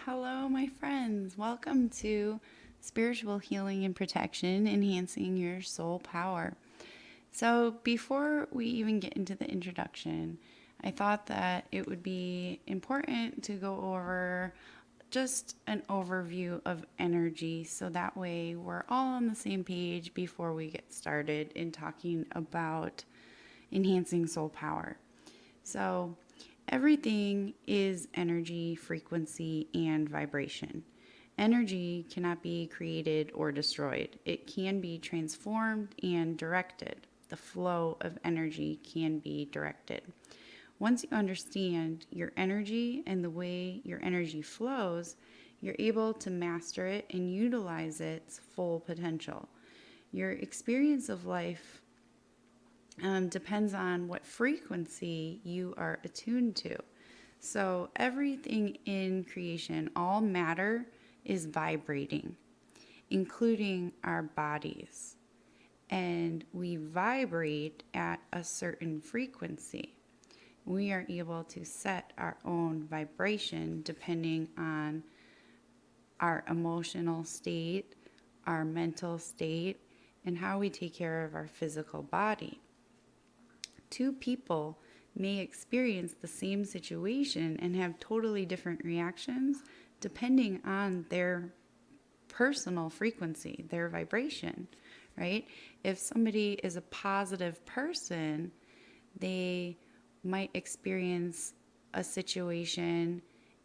Hello, my friends. Welcome to Spiritual Healing and Protection, Enhancing Your Soul Power. So, before we even get into the introduction, I thought that it would be important to go over just an overview of energy so that way we're all on the same page before we get started in talking about enhancing soul power. So, everything is energy, frequency, and vibration. Energy cannot be created or destroyed, it can be transformed and directed. The flow of energy can be directed. Once you understand your energy and the way your energy flows, you're able to master it and utilize its full potential. Your experience of life depends on what frequency you are attuned to. So, everything in creation, all matter is vibrating, including our bodies. And we vibrate at a certain frequency. We are able to set our own vibration depending on our emotional state, our mental state, and how we take care of our physical body. Two people may experience the same situation and have totally different reactions depending on their personal frequency, their vibration, right? If somebody is a positive person, they might experience a situation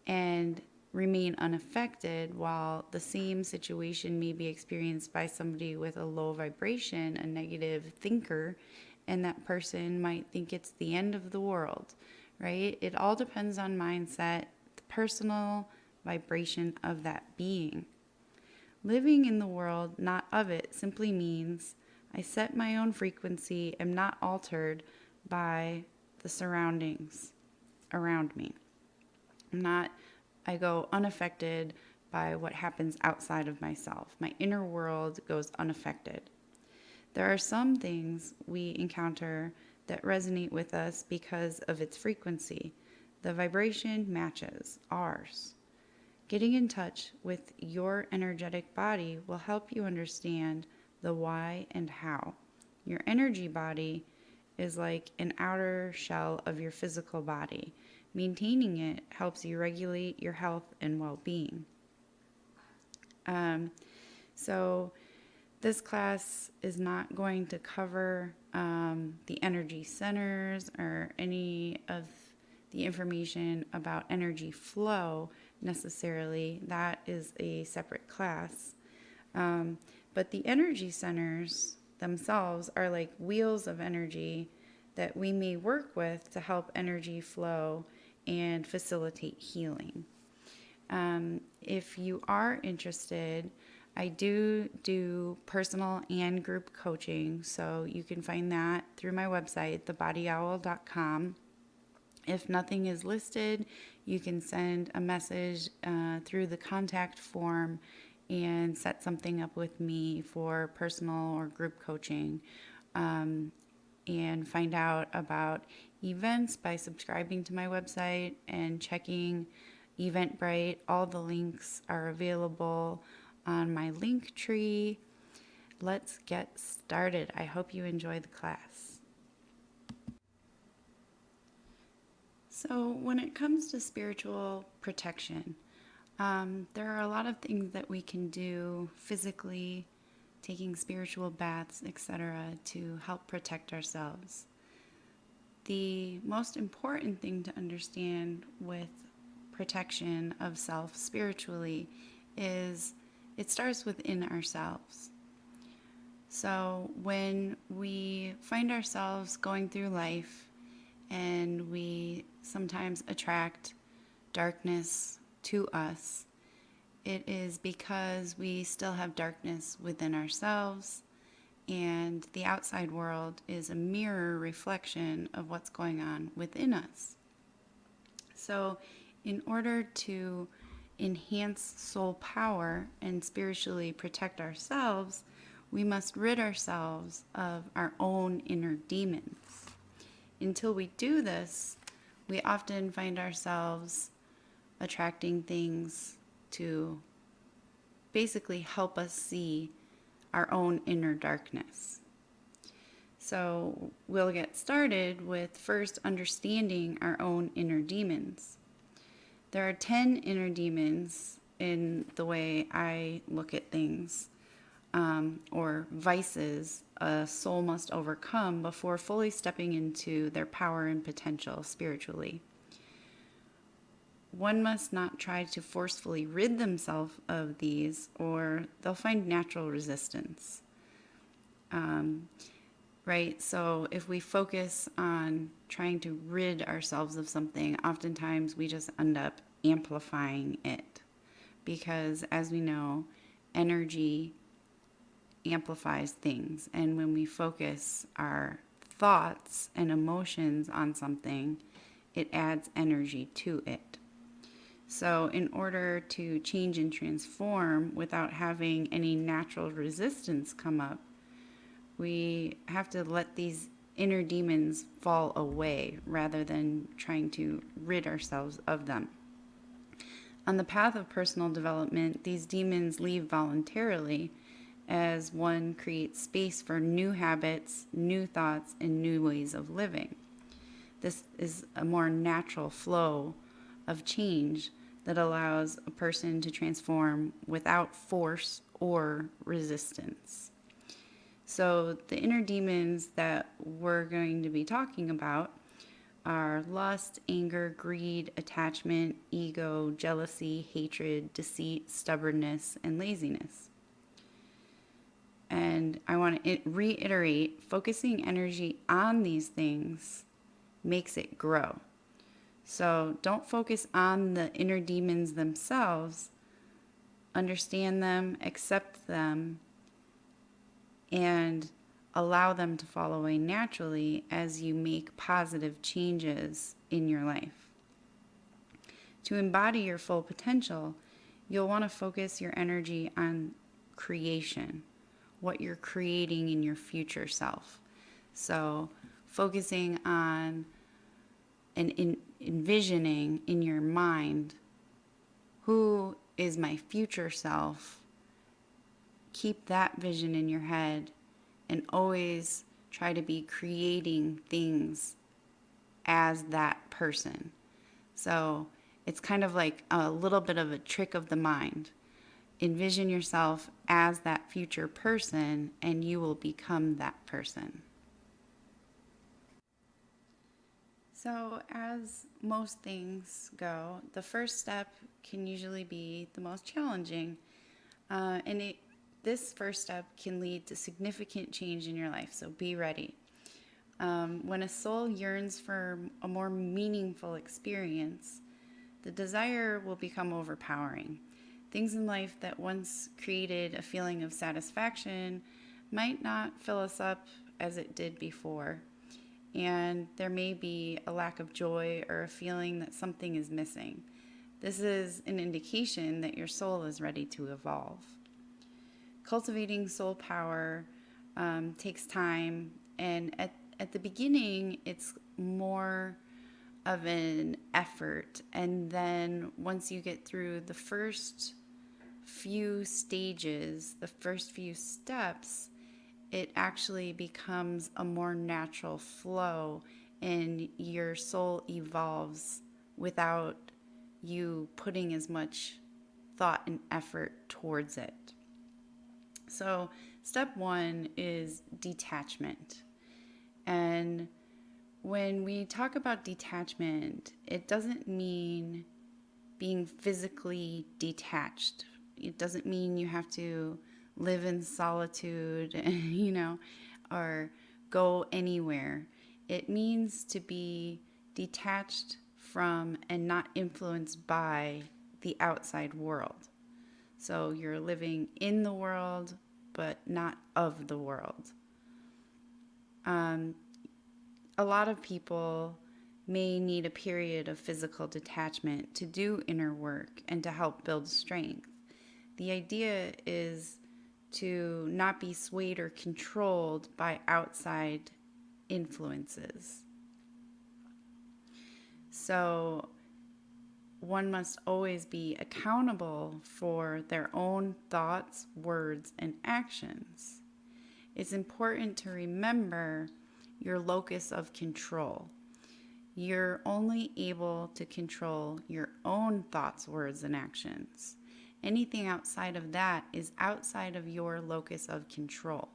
and remain unaffected, while the same situation may be experienced by somebody with a low vibration, a negative thinker, and that person might think it's the end of the world, right? It all depends on mindset, the personal vibration of that being. Living in the world, not of it, simply means I set my own frequency, am not altered by the surroundings around me. I go unaffected by what happens outside of myself. My inner world goes unaffected. There are some things we encounter that resonate with us because of its frequency. The vibration matches ours. Getting in touch with your energetic body will help you understand the why and how. Your energy body is like an outer shell of your physical body. Maintaining it helps you regulate your health and well-being. So this class is not going to cover the energy centers or any of the information about energy flow necessarily. That is a separate class. But the energy centers themselves are like wheels of energy that we may work with to help energy flow and facilitate healing. If you are interested, I do personal and group coaching, so you can find that through my website, thebodyowl.com. If nothing is listed, you can send a message through the contact form and set something up with me for personal or group coaching, and find out about events by subscribing to my website and checking Eventbrite. All the links are available on my link tree. Let's get started. I hope you enjoy the class. So when it comes to spiritual protection, there are a lot of things that we can do physically, taking spiritual baths, etc., to help protect ourselves. The most important thing to understand with protection of self spiritually is it starts within ourselves. So when we find ourselves going through life and we sometimes attract darkness to us, it is because we still have darkness within ourselves, and the outside world is a mirror reflection of what's going on within us. So in order to enhance soul power and spiritually protect ourselves, we must rid ourselves of our own inner demons. Until we do this, we often find ourselves attracting things to basically help us see our own inner darkness. So we'll get started with first understanding our own inner demons. There are 10 inner demons in the way I look at things, or vices a soul must overcome before fully stepping into their power and potential spiritually. One must not try to forcefully rid themselves of these, or they'll find natural resistance. Right? So if we focus on trying to rid ourselves of something, oftentimes we just end up amplifying it. Because as we know, energy amplifies things. And when we focus our thoughts and emotions on something, it adds energy to it. So in order to change and transform without having any natural resistance come up, we have to let these inner demons fall away rather than trying to rid ourselves of them. On the path of personal development, these demons leave voluntarily as one creates space for new habits, new thoughts, and new ways of living. This is a more natural flow of change that allows a person to transform without force or resistance. So the inner demons that we're going to be talking about are lust, anger, greed, attachment, ego, jealousy, hatred, deceit, stubbornness, and laziness. And I want to reiterate, focusing energy on these things makes it grow. So don't focus on the inner demons themselves. Understand them, accept them, and allow them to fall away naturally as you make positive changes in your life. To embody your full potential, you'll want to focus your energy on creation, what you're creating in your future self. So focusing on and envisioning in your mind, who is my future self? Keep that vision in your head and always try to be creating things as that person. So it's kind of like a little bit of a trick of the mind. Envision yourself as that future person and you will become that person. So as most things go, the first step can usually be the most challenging. This first step can lead to significant change in your life, so be ready. When a soul yearns for a more meaningful experience, the desire will become overpowering. Things in life that once created a feeling of satisfaction might not fill us up as it did before, and there may be a lack of joy or a feeling that something is missing. This is an indication that your soul is ready to evolve. Cultivating soul power takes time, and at the beginning, it's more of an effort. And then once you get through the first few stages, the first few steps, it actually becomes a more natural flow, and your soul evolves without you putting as much thought and effort towards it. So step one is detachment. And when we talk about detachment, it doesn't mean being physically detached. It doesn't mean you have to live in solitude, or go anywhere. It means to be detached from and not influenced by the outside world. So you're living in the world, but not of the world. A lot of people may need a period of physical detachment to do inner work and to help build strength. The idea is to not be swayed or controlled by outside influences. So one must always be accountable for their own thoughts, words, and actions. It's important to remember your locus of control. You're only able to control your own thoughts, words, and actions. Anything outside of that is outside of your locus of control.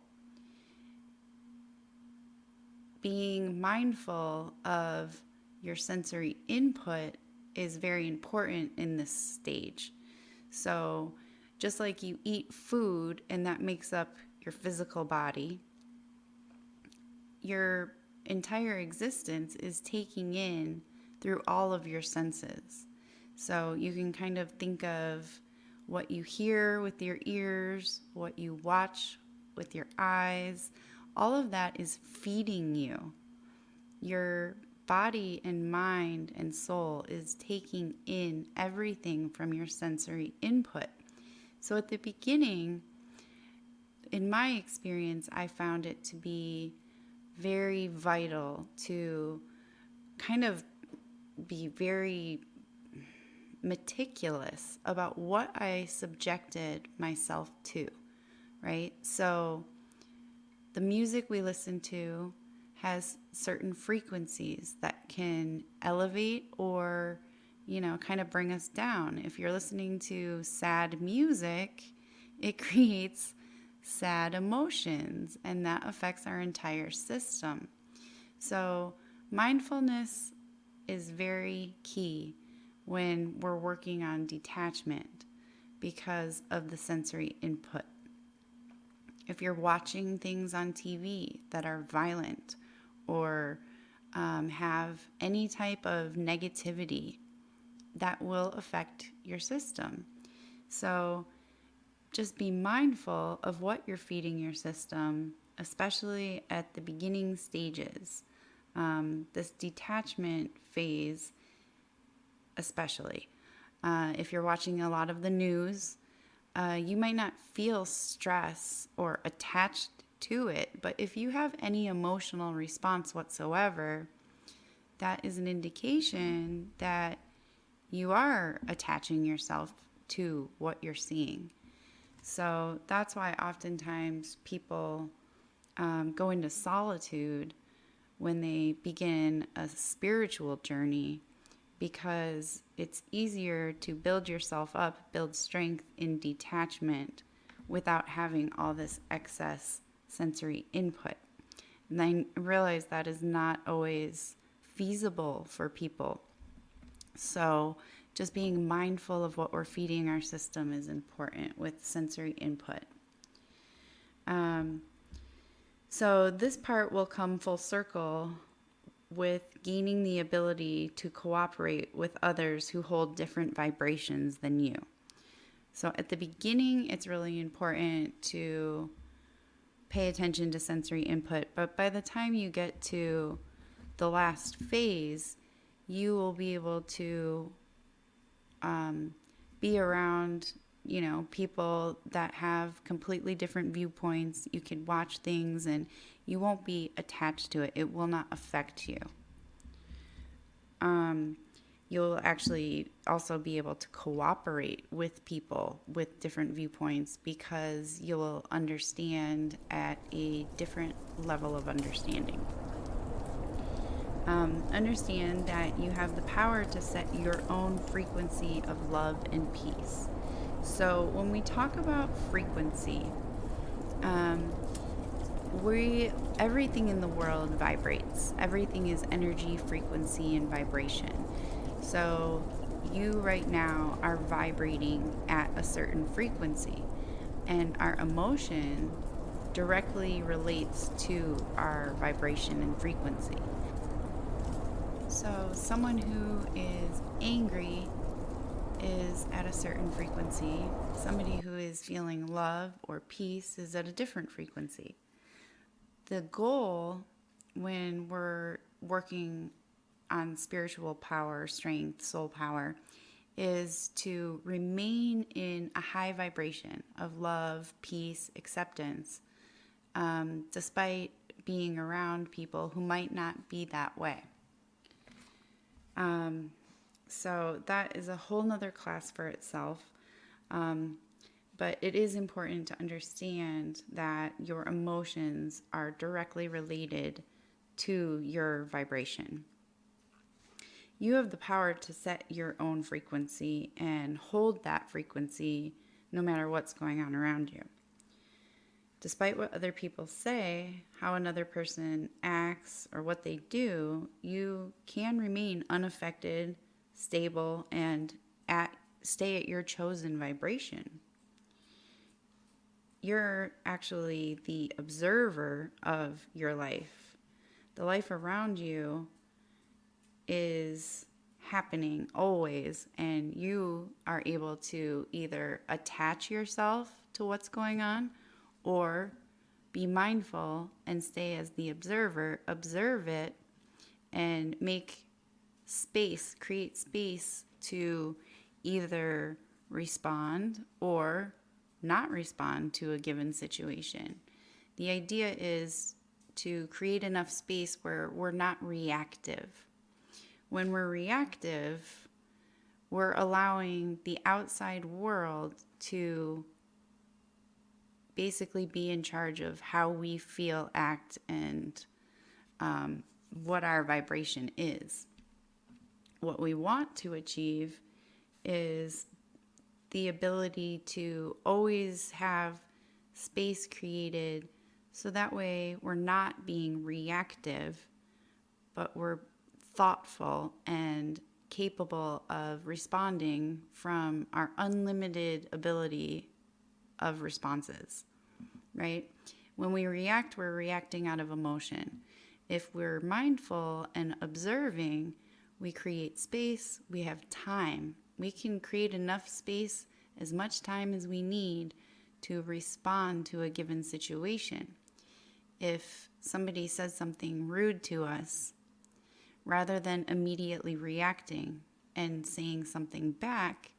Being mindful of your sensory input is very important in this stage. So, just like you eat food and that makes up your physical body, your entire existence is taking in through all of your senses. So you can kind of think of what you hear with your ears, what you watch with your eyes. All of that is feeding you. Your body and mind and soul is taking in everything from your sensory input. So at the beginning, in my experience, I found it to be very vital to kind of be very meticulous about what I subjected myself to, right? So the music we listen to has certain frequencies that can elevate or, kind of bring us down. If you're listening to sad music, it creates sad emotions, and that affects our entire system. So mindfulness is very key when we're working on detachment because of the sensory input. If you're watching things on TV that are violent or have any type of negativity, that will affect your system. So just be mindful of what you're feeding your system, especially at the beginning stages. This detachment phase, especially. If you're watching a lot of the news, you might not feel stress or attached to it, but if you have any emotional response whatsoever, that is an indication that you are attaching yourself to what you're seeing. So that's why oftentimes people go into solitude when they begin a spiritual journey, because it's easier to build yourself up, build strength in detachment without having all this excess sensory input. And I realize that is not always feasible for people. So just being mindful of what we're feeding our system is important with sensory input. So this part will come full circle with gaining the ability to cooperate with others who hold different vibrations than you. So at the beginning, it's really important to pay attention to sensory input, but by the time you get to the last phase, you will be able to be around, people that have completely different viewpoints. You can watch things and you won't be attached to it. It will not affect you. You'll actually also be able to cooperate with people with different viewpoints because you'll understand at a different level of understanding. Understand that you have the power to set your own frequency of love and peace. So when we talk about frequency, everything in the world vibrates. Everything is energy, frequency, and vibration. So you right now are vibrating at a certain frequency, and our emotion directly relates to our vibration and frequency. So someone who is angry is at a certain frequency. Somebody who is feeling love or peace is at a different frequency. The goal when we're working on spiritual power, strength, soul power, is to remain in a high vibration of love, peace, acceptance, despite being around people who might not be that way. So that is a whole nother class for itself. But it is important to understand that your emotions are directly related to your vibration. You have the power to set your own frequency and hold that frequency no matter what's going on around you. Despite what other people say, how another person acts, or what they do, you can remain unaffected, stable, and stay at your chosen vibration. You're actually the observer of your life. The life around you is happening always, and you are able to either attach yourself to what's going on or be mindful and stay as the observer, observe it, and make space, create space to either respond or not respond to a given situation. The idea is to create enough space where we're not reactive. When we're reactive, we're allowing the outside world to basically be in charge of how we feel, act, and what our vibration is. What we want to achieve is the ability to always have space created so that way we're not being reactive, but we're thoughtful and capable of responding from our unlimited ability of responses, right? When we react, we're reacting out of emotion. If we're mindful and observing, we create space, we have time. We can create enough space, as much time as we need to respond to a given situation. If somebody says something rude to us, rather than immediately reacting and saying something back,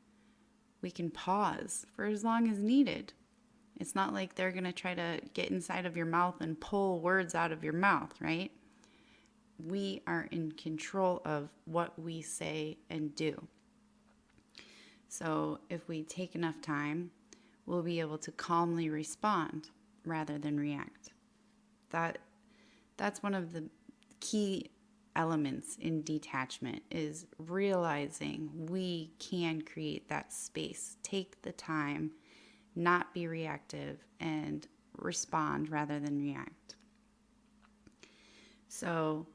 we can pause for as long as needed. It's not like they're going to try to get inside of your mouth and pull words out of your mouth, right? We are in control of what we say and do. So if we take enough time, we'll be able to calmly respond rather than react. That's one of the key elements in detachment, is realizing we can create that space, take the time, not be reactive, and respond rather than react. So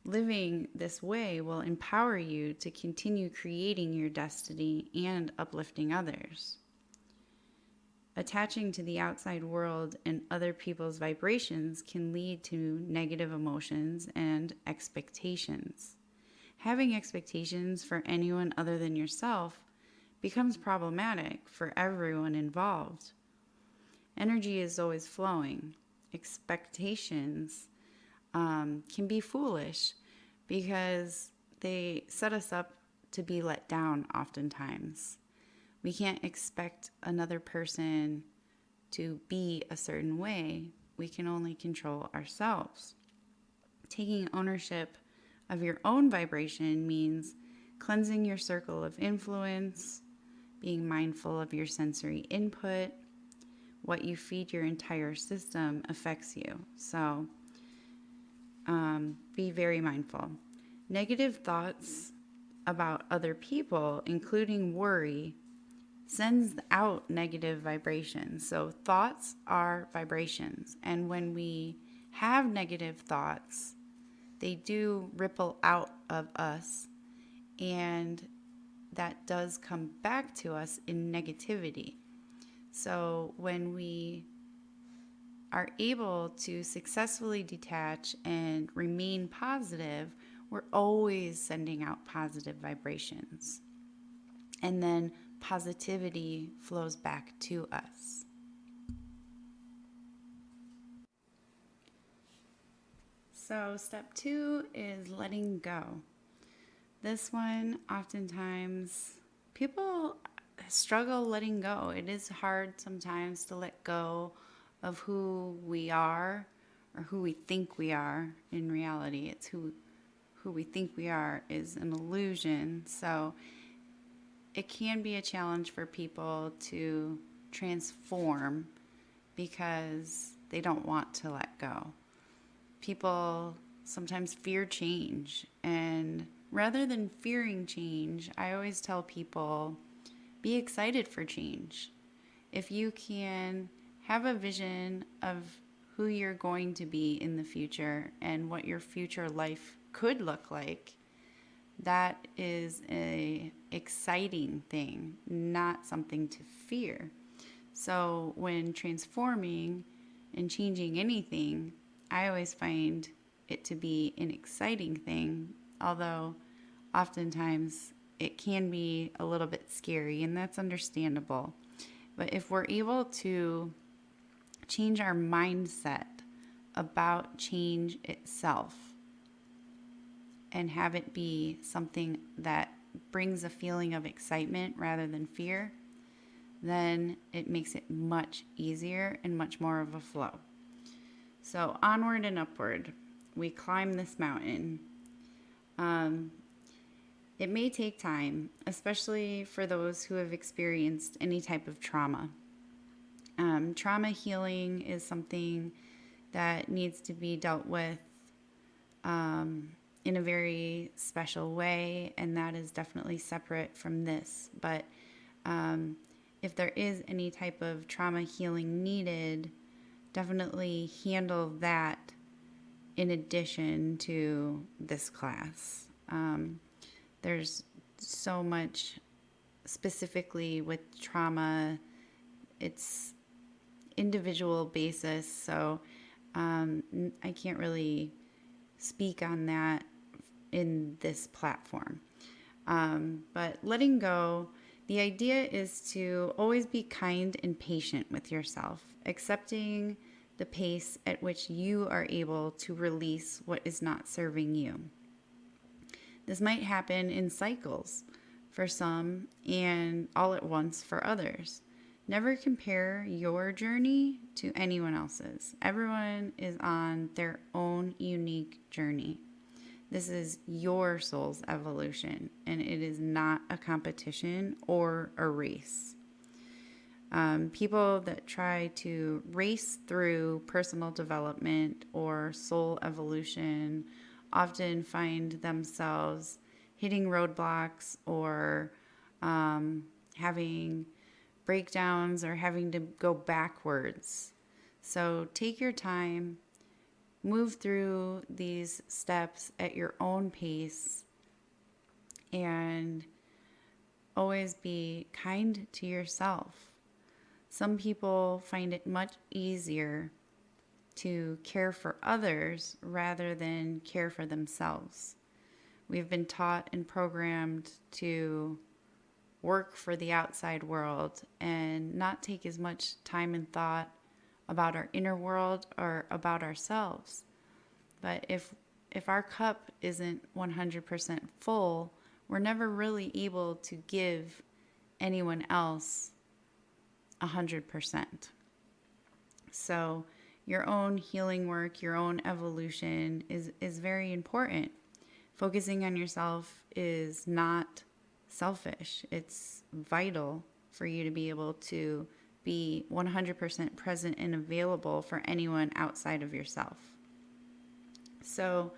living this way will empower you to continue creating your destiny and uplifting others. Attaching to the outside world and other people's vibrations can lead to negative emotions and expectations. Having expectations for anyone other than yourself becomes problematic for everyone involved. Energy is always flowing. Expectations can be foolish because they set us up to be let down oftentimes. We can't expect another person to be a certain way. We can only control ourselves. Taking ownership of your own vibration means cleansing your circle of influence, being mindful of your sensory input. What you feed your entire system affects you. So be very mindful. Negative thoughts about other people, including worry, sends out negative vibrations. So thoughts are vibrations. And when we have negative thoughts, they do ripple out of us. And that does come back to us in negativity. So when we are able to successfully detach and remain positive, we're always sending out positive vibrations. And then positivity flows back to us. So step 2 is letting go. This one, oftentimes, people struggle letting go. It is hard sometimes to let go of who we are or who we think we are in reality. It's who who we think we are is an illusion. So it can be a challenge for people to transform because they don't want to let go. People sometimes fear change, and rather than fearing change, I always tell people, be excited for change. If you can have a vision of who you're going to be in the future and what your future life could look like, that is a exciting thing, not something to fear. So when transforming and changing anything, I always find it to be an exciting thing, although oftentimes it can be a little bit scary, and that's understandable. But if we're able to change our mindset about change itself and have it be something that brings a feeling of excitement rather than fear, then it makes it much easier and much more of a flow. So onward and upward, we climb this mountain. It may take time, especially for those who have experienced any type of trauma. Trauma healing is something that needs to be dealt with in a very special way, and that is definitely separate from this. But if there is any type of trauma healing needed, definitely handle that in addition to this class. There's so much specifically with trauma. It's individual basis, so I can't really speak on that in this platform. But letting go, the idea is to always be kind and patient with yourself, accepting the pace at which you are able to release what is not serving you. This might happen in cycles for some and all at once for others. Never compare your journey to anyone else's. Everyone is on their own unique journey. This is your soul's evolution, and it is not a competition or a race. People that try to race through personal development or soul evolution often find themselves hitting roadblocks or having breakdowns or having to go backwards. So take your time, move through these steps at your own pace, and always be kind to yourself. Some people find it much easier to care for others rather than care for themselves. We've been taught and programmed to work for the outside world and not take as much time and thought about our inner world or about ourselves. But if our cup isn't 100% full, we're never really able to give anyone else 100%. So your own healing work, your own evolution is very important. Focusing on yourself is not selfish. It's vital for you to be able to be 100% present and available for anyone outside of yourself. So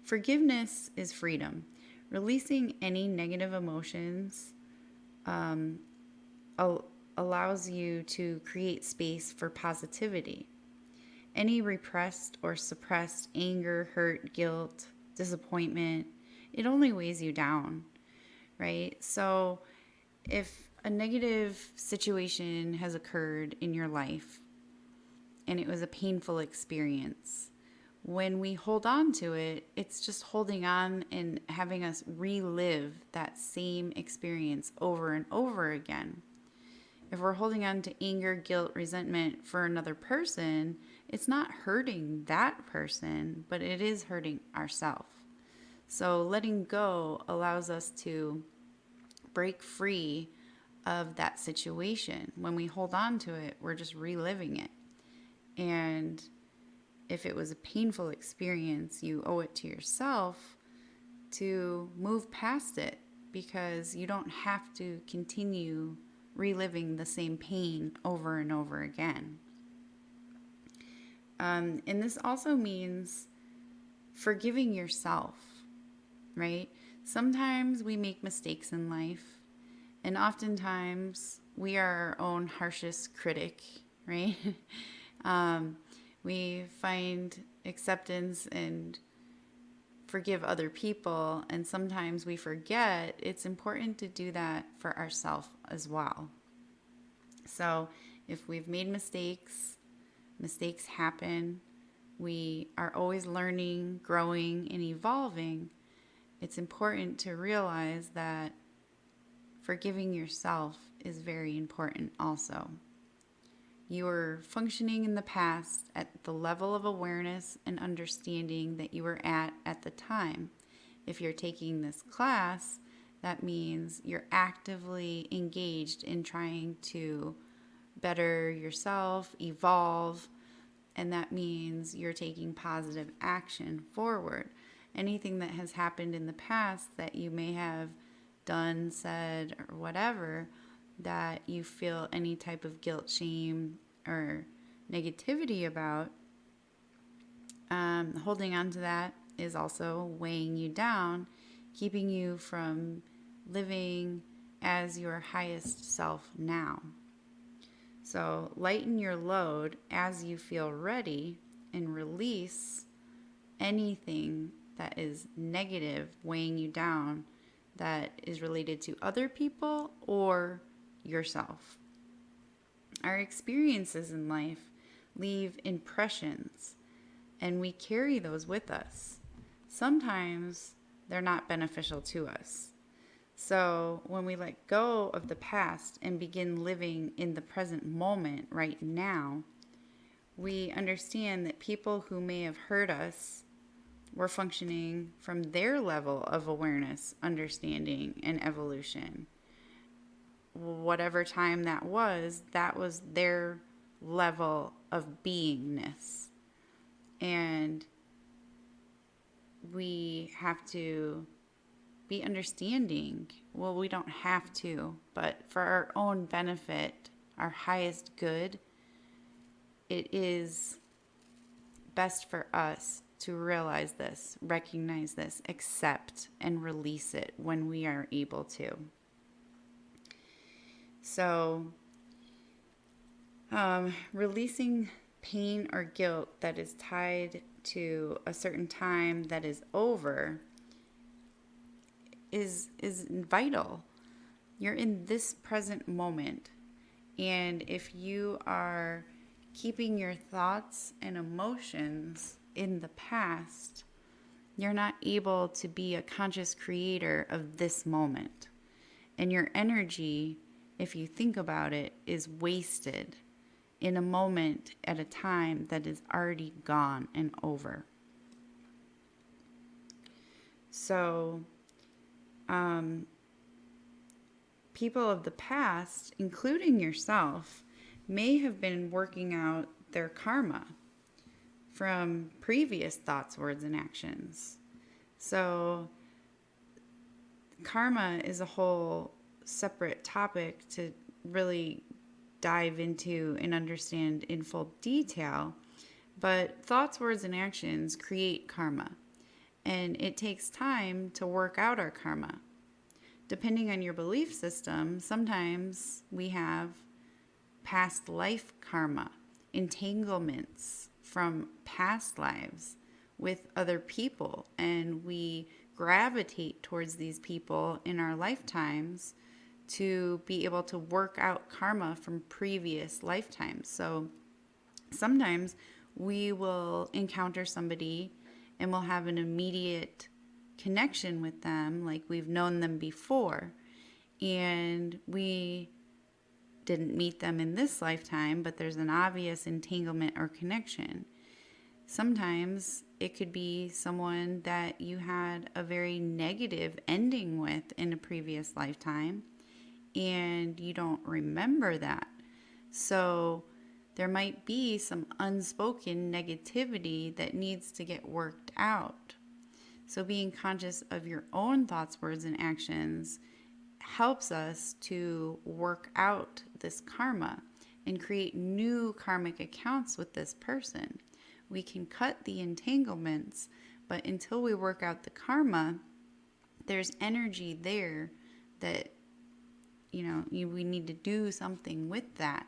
forgiveness is freedom. Releasing any negative emotions allows you to create space for positivity. Any repressed or suppressed anger, hurt, guilt, disappointment, it only weighs you down, right? So if a negative situation has occurred in your life and it was a painful experience, when we hold on to it, it's just holding on and having us relive that same experience over and over again. If we're holding on to anger, guilt, resentment for another person, it's not hurting that person, but it is hurting ourselves. So letting go allows us to break free of that situation. When we hold on to it, we're just reliving it. And if it was a painful experience, you owe it to yourself to move past it because you don't have to continue reliving the same pain over and over again. And this also means forgiving yourself, right? Sometimes we make mistakes in life, and oftentimes we are our own harshest critic, right? We find acceptance and forgive other people, and sometimes we forget it's important to do that for ourselves as well. So if we've made mistakes, mistakes happen, we are always learning, growing, and evolving. It's important to realize that forgiving yourself is very important also. You were functioning in the past at the level of awareness and understanding that you were at the time. If you're taking this class, that means you're actively engaged in trying to better yourself, evolve, and that means you're taking positive action forward. Anything that has happened in the past that you may have done, said, or whatever, that you feel any type of guilt, shame, or negativity about, holding on to that is also weighing you down, keeping you from living as your highest self now. So lighten your load as you feel ready and release anything that is negative, weighing you down, that is related to other people or yourself. Our experiences in life leave impressions, and we carry those with us. Sometimes they're not beneficial to us. So when we let go of the past and begin living in the present moment right now, we understand that people who may have hurt us were functioning from their level of awareness, understanding, and evolution. Whatever time that was their level of beingness. And we have to be understanding. Well, we don't have to, but for our own benefit, our highest good, it is best for us to realize this, recognize this, accept, and release it when we are able to. So, releasing pain or guilt that is tied to a certain time that is over is vital. You're in this present moment, and if you are keeping your thoughts and emotions in the past, you're not able to be a conscious creator of this moment. And your energy, if you think about it, is wasted in a moment at a time that is already gone and over. So, people of the past, including yourself, may have been working out their karma from previous thoughts, words, and actions. So karma is a whole separate topic to really dive into and understand in full detail. But thoughts, words, and actions create karma. And it takes time to work out our karma. Depending on your belief system, sometimes we have past life karma, entanglements from past lives with other people, and we gravitate towards these people in our lifetimes to be able to work out karma from previous lifetimes. So sometimes we will encounter somebody and we'll have an immediate connection with them, like we've known them before, and we didn't meet them in this lifetime, but there's an obvious entanglement or connection. Sometimes it could be someone that you had a very negative ending with in a previous lifetime, and you don't remember that. So there might be some unspoken negativity that needs to get worked out. So being conscious of your own thoughts, words, and actions helps us to work out this karma and create new karmic accounts with this person. We can cut the entanglements, but until we work out the karma, there's energy there that, we need to do something with that.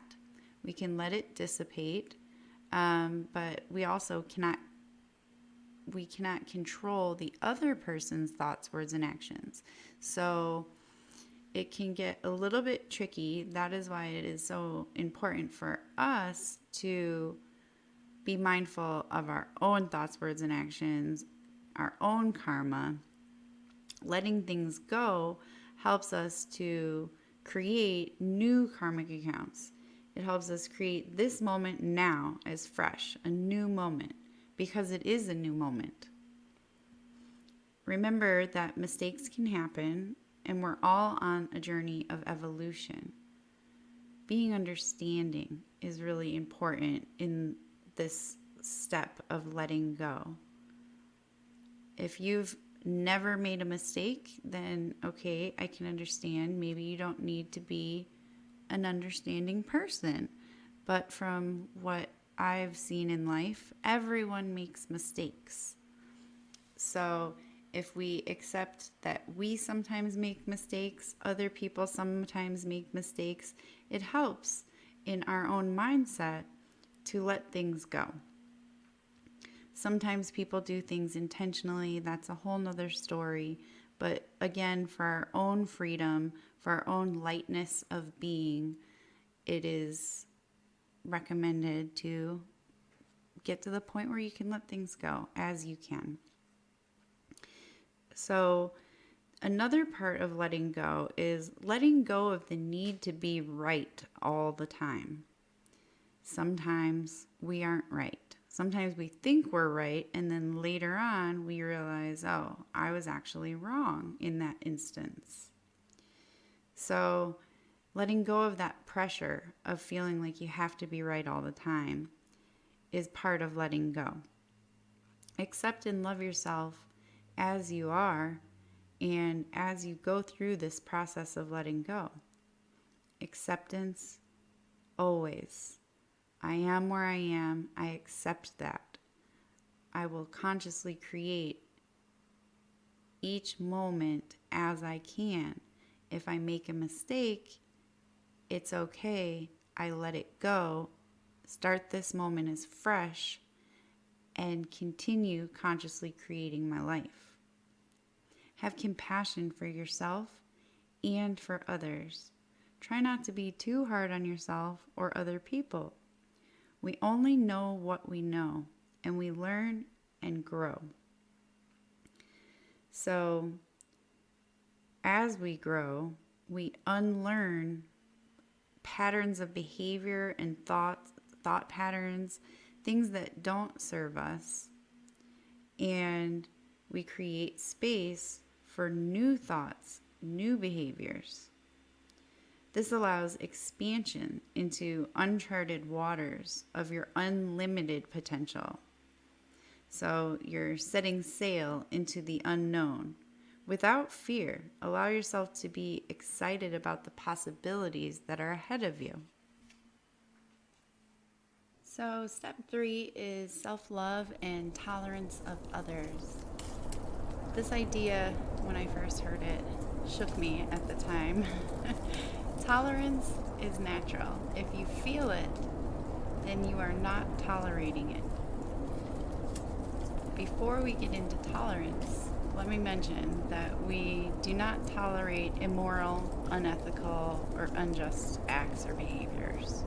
We can let it dissipate, but we also cannot control the other person's thoughts, words, and actions. So it can get a little bit tricky. That is why it is so important for us to be mindful of our own thoughts, words, and actions, our own karma. Letting things go helps us to create new karmic accounts. It helps us create this moment now as fresh, a new moment, because it is a new moment. Remember that mistakes can happen, and we're all on a journey of evolution. Being understanding is really important in this step of letting go. If you've never made a mistake, then okay, I can understand. Maybe you don't need to be an understanding person. But from what I've seen in life, everyone makes mistakes. So if we accept that we sometimes make mistakes, other people sometimes make mistakes, it helps in our own mindset to let things go. Sometimes people do things intentionally. That's a whole nother story. But again, for our own freedom, for our own lightness of being, it is recommended to get to the point where you can let things go as you can. So another part of letting go is letting go of the need to be right all the time. Sometimes we aren't right. Sometimes we think we're right, and then later on we realize, oh, I was actually wrong in that instance. So letting go of that pressure of feeling like you have to be right all the time is part of letting go. Accept and love yourself as you are, and as you go through this process of letting go. Acceptance, always. I am where I am. I accept that. I will consciously create each moment as I can. If I make a mistake, it's okay. I let it go. Start this moment as fresh and continue consciously creating my life. Have compassion for yourself and for others. Try not to be too hard on yourself or other people. We only know what we know, and we learn and grow. So, as we grow, we unlearn patterns of behavior and thought patterns, things that don't serve us, and we create space for new thoughts, new behaviors. This allows expansion into uncharted waters of your unlimited potential. So you're setting sail into the unknown. Without fear, allow yourself to be excited about the possibilities that are ahead of you. So step 3 is self-love and tolerance of others. This idea, when I first heard it, shook me at the time. Tolerance is natural. If you feel it, then you are not tolerating it. Before we get into tolerance, let me mention that we do not tolerate immoral, unethical, or unjust acts or behaviors.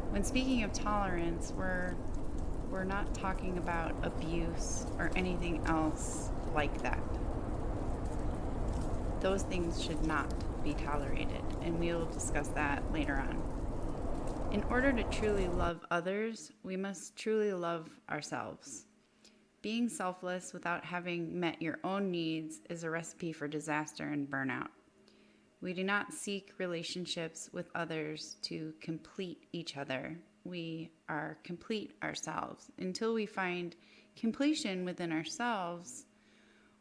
When speaking of tolerance, we're not talking about abuse or anything else like that. Those things should not be tolerated, and we will discuss that later on. In order to truly love others, we must truly love ourselves. Being selfless without having met your own needs is a recipe for disaster and burnout. We do not seek relationships with others to complete each other. We are complete ourselves. Until we find completion within ourselves,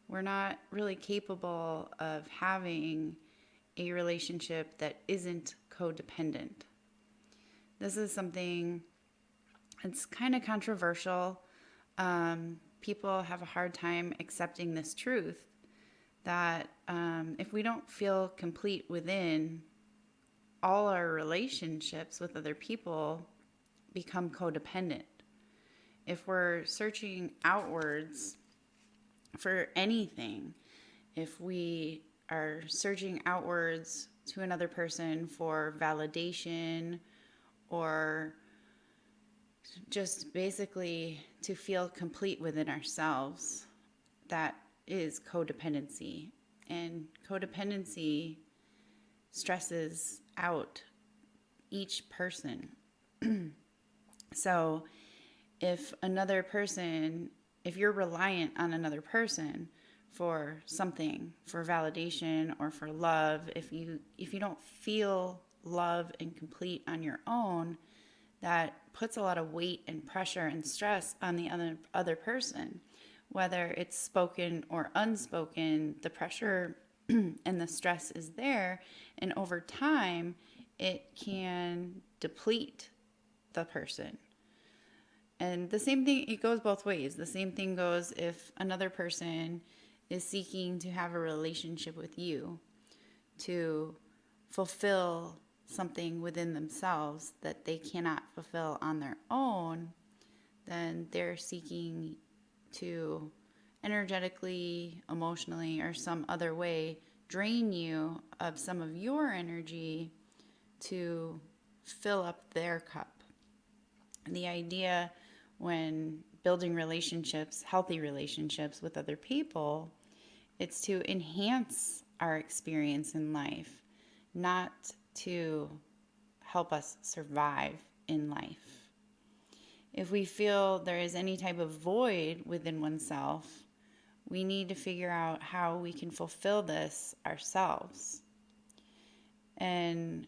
we're not really capable of having a relationship that isn't codependent. This is something that's kind of controversial. People have a hard time accepting this truth that if we don't feel complete within, all our relationships with other people become codependent. If we're searching outwards for anything, if we are searching outwards to another person for validation or just basically to feel complete within ourselves, that is codependency. And codependency stresses out each person. So if you're reliant on another person for something, for validation or for love, if you don't feel love and complete on your own, that puts a lot of weight and pressure and stress on the other person. Whether it's spoken or unspoken, the pressure and the stress is there, and over time it can deplete the person. And the same thing, it goes both ways. The same thing goes if another person is seeking to have a relationship with you to fulfill something within themselves that they cannot fulfill on their own, then they're seeking to energetically, emotionally, or some other way drain you of some of your energy to fill up their cup. The idea when building relationships, healthy relationships with other people, it's to enhance our experience in life, not to help us survive in life. If we feel there is any type of void within oneself, we need to figure out how we can fulfill this ourselves. And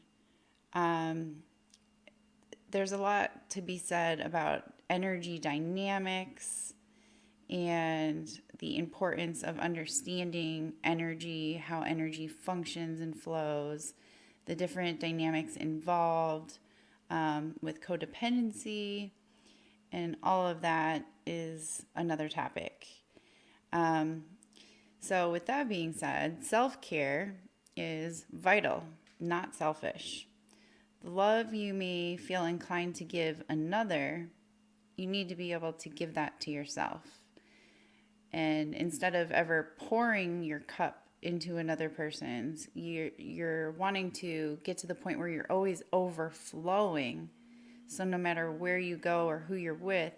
there's a lot to be said about energy dynamics and the importance of understanding energy, how energy functions and flows, the different dynamics involved with codependency, and all of that is another topic. So with that being said, self-care is vital, not selfish. The love you may feel inclined to give another, you need to be able to give that to yourself. And instead of ever pouring your cup into another person's, you're wanting to get to the point where you're always overflowing. So no matter where you go or who you're with,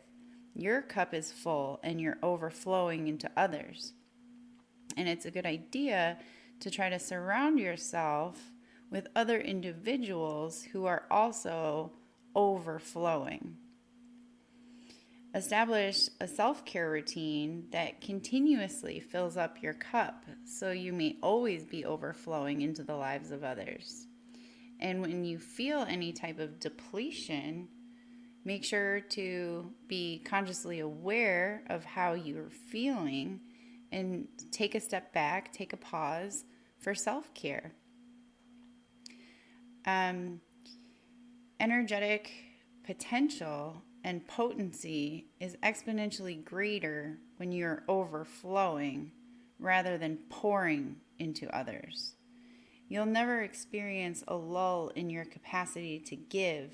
your cup is full and you're overflowing into others. And it's a good idea to try to surround yourself with other individuals who are also overflowing. Establish a self-care routine that continuously fills up your cup so you may always be overflowing into the lives of others. And when you feel any type of depletion, make sure to be consciously aware of how you're feeling and take a step back, take a pause for self-care. Energetic potential and potency is exponentially greater when you're overflowing rather than pouring into others. You'll never experience a lull in your capacity to give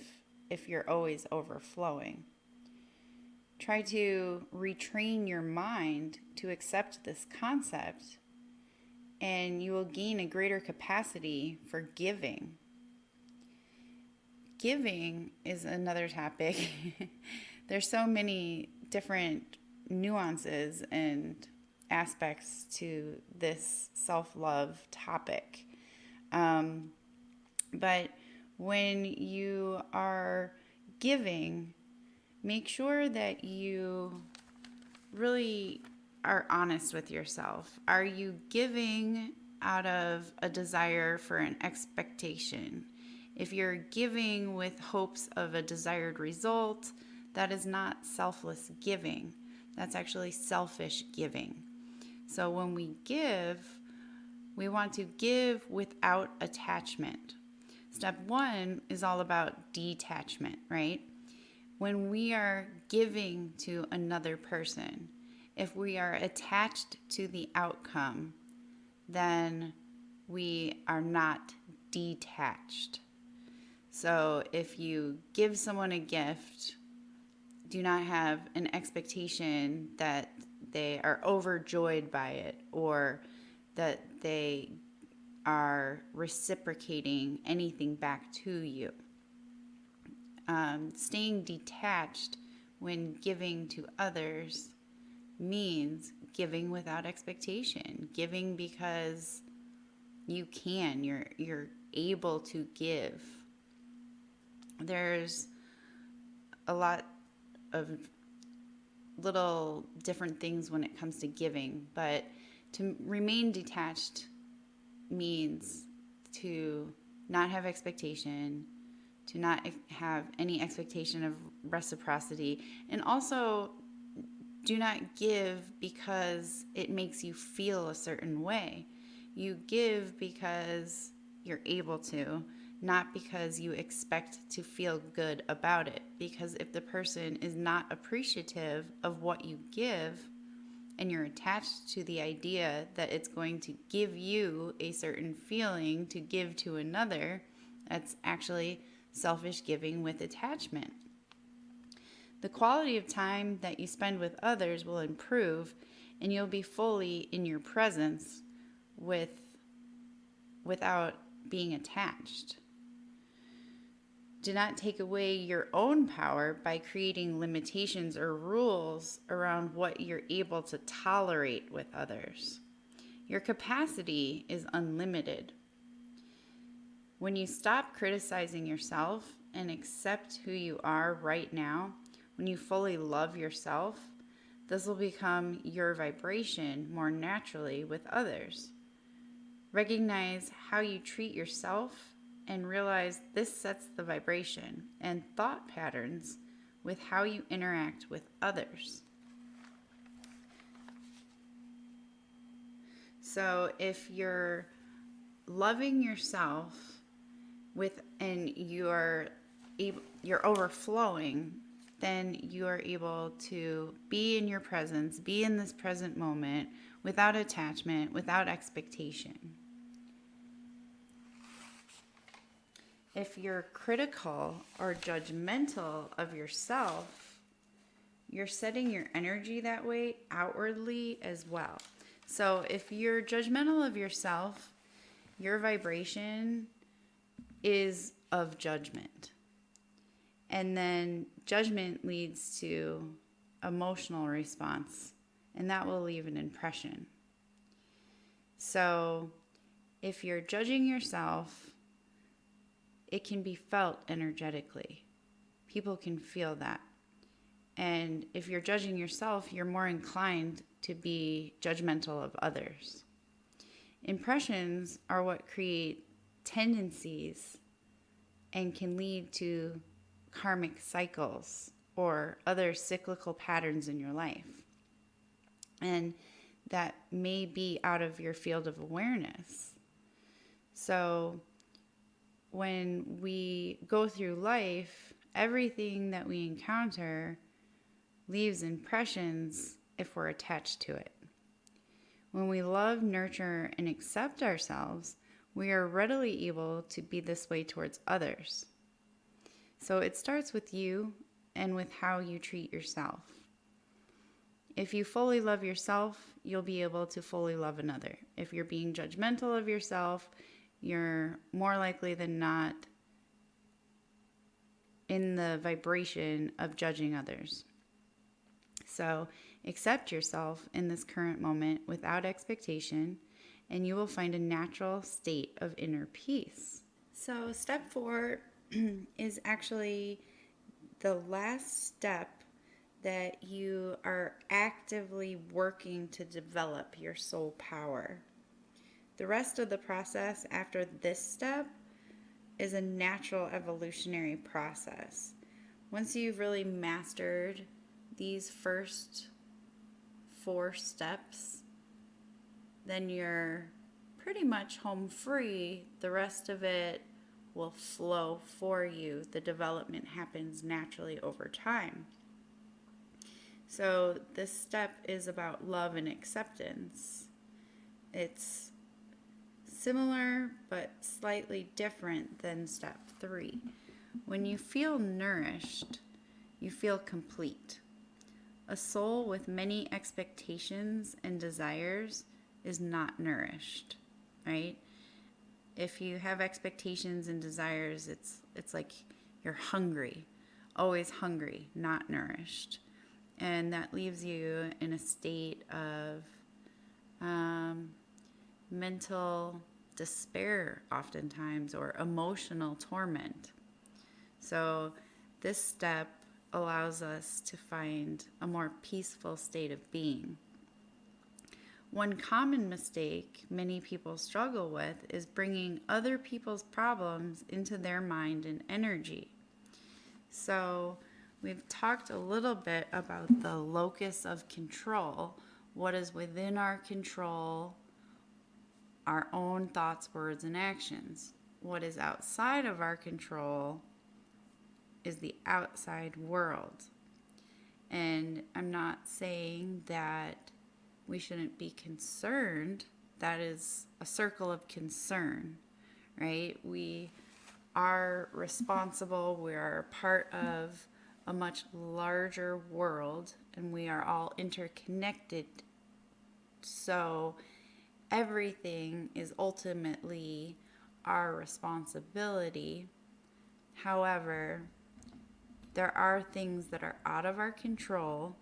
if you're always overflowing. Try to retrain your mind to accept this concept, and you will gain a greater capacity for giving. Giving is another topic. There's so many different nuances and aspects to this self-love topic. But when you are giving, make sure that you really are honest with yourself. Are you giving out of a desire for an expectation? If you're giving with hopes of a desired result, that is not selfless giving. That's actually selfish giving. So when we give, we want to give without attachment. Step 1 is all about detachment, right? When we are giving to another person, if we are attached to the outcome, then we are not detached. So if you give someone a gift, do not have an expectation that they are overjoyed by it or that they are reciprocating anything back to you. Staying detached when giving to others means giving without expectation, giving because you can, you're able to give. There's a lot of little different things when it comes to giving, but to remain detached means to not have expectation, to not have any expectation of reciprocity, and also do not give because it makes you feel a certain way. You give because you're able to, not because you expect to feel good about it. Because if the person is not appreciative of what you give, and you're attached to the idea that it's going to give you a certain feeling to give to another, that's actually selfish giving with attachment. The quality of time that you spend with others will improve, and you'll be fully in your presence without being attached. Do not take away your own power by creating limitations or rules around what you're able to tolerate with others. Your capacity is unlimited. When you stop criticizing yourself and accept who you are right now, when you fully love yourself, this will become your vibration more naturally with others. Recognize how you treat yourself and realize this sets the vibration and thought patterns with how you interact with others. So if you're loving yourself and you're overflowing, then you are able to be in your presence, be in this present moment without attachment, without expectation. If you're critical or judgmental of yourself, you're setting your energy that way outwardly as well. So if you're judgmental of yourself, your vibration is of judgment. And then judgment leads to emotional response, and that will leave an impression. So if you're judging yourself, it can be felt energetically. People can feel that. And if you're judging yourself, you're more inclined to be judgmental of others. Impressions are what create tendencies and can lead to karmic cycles or other cyclical patterns in your life. And that may be out of your field of awareness. So when we go through life, everything that we encounter leaves impressions if we're attached to it. When we love, nurture, and accept ourselves, we are readily able to be this way towards others. So it starts with you and with how you treat yourself. If you fully love yourself, you'll be able to fully love another. If you're being judgmental of yourself, you're more likely than not in the vibration of judging others. So accept yourself in this current moment without expectation, and you will find a natural state of inner peace. So step 4 is actually the last step that you are actively working to develop your soul power. The rest of the process after this step is a natural evolutionary process. Once you've really mastered these first 4 steps, then you're pretty much home free. The rest of it will flow for you. The development happens naturally over time. So, this step is about love and acceptance. It's similar but slightly different than step 3. When you feel nourished, you feel complete. A soul with many expectations and desires is not nourished, right? If you have expectations and desires, it's like you're hungry, always hungry, not nourished. And that leaves you in a state of mental despair oftentimes, or emotional torment. So this step allows us to find a more peaceful state of being. One common mistake many people struggle with is bringing other people's problems into their mind and energy. So we've talked a little bit about the locus of control, what is within our control, our own thoughts, words, and actions. What is outside of our control is the outside world. And I'm not saying that we shouldn't be concerned. That is a circle of concern, right? We are responsible. We are part of a much larger world, and we are all interconnected. So everything is ultimately our responsibility. However, there are things that are out of our control,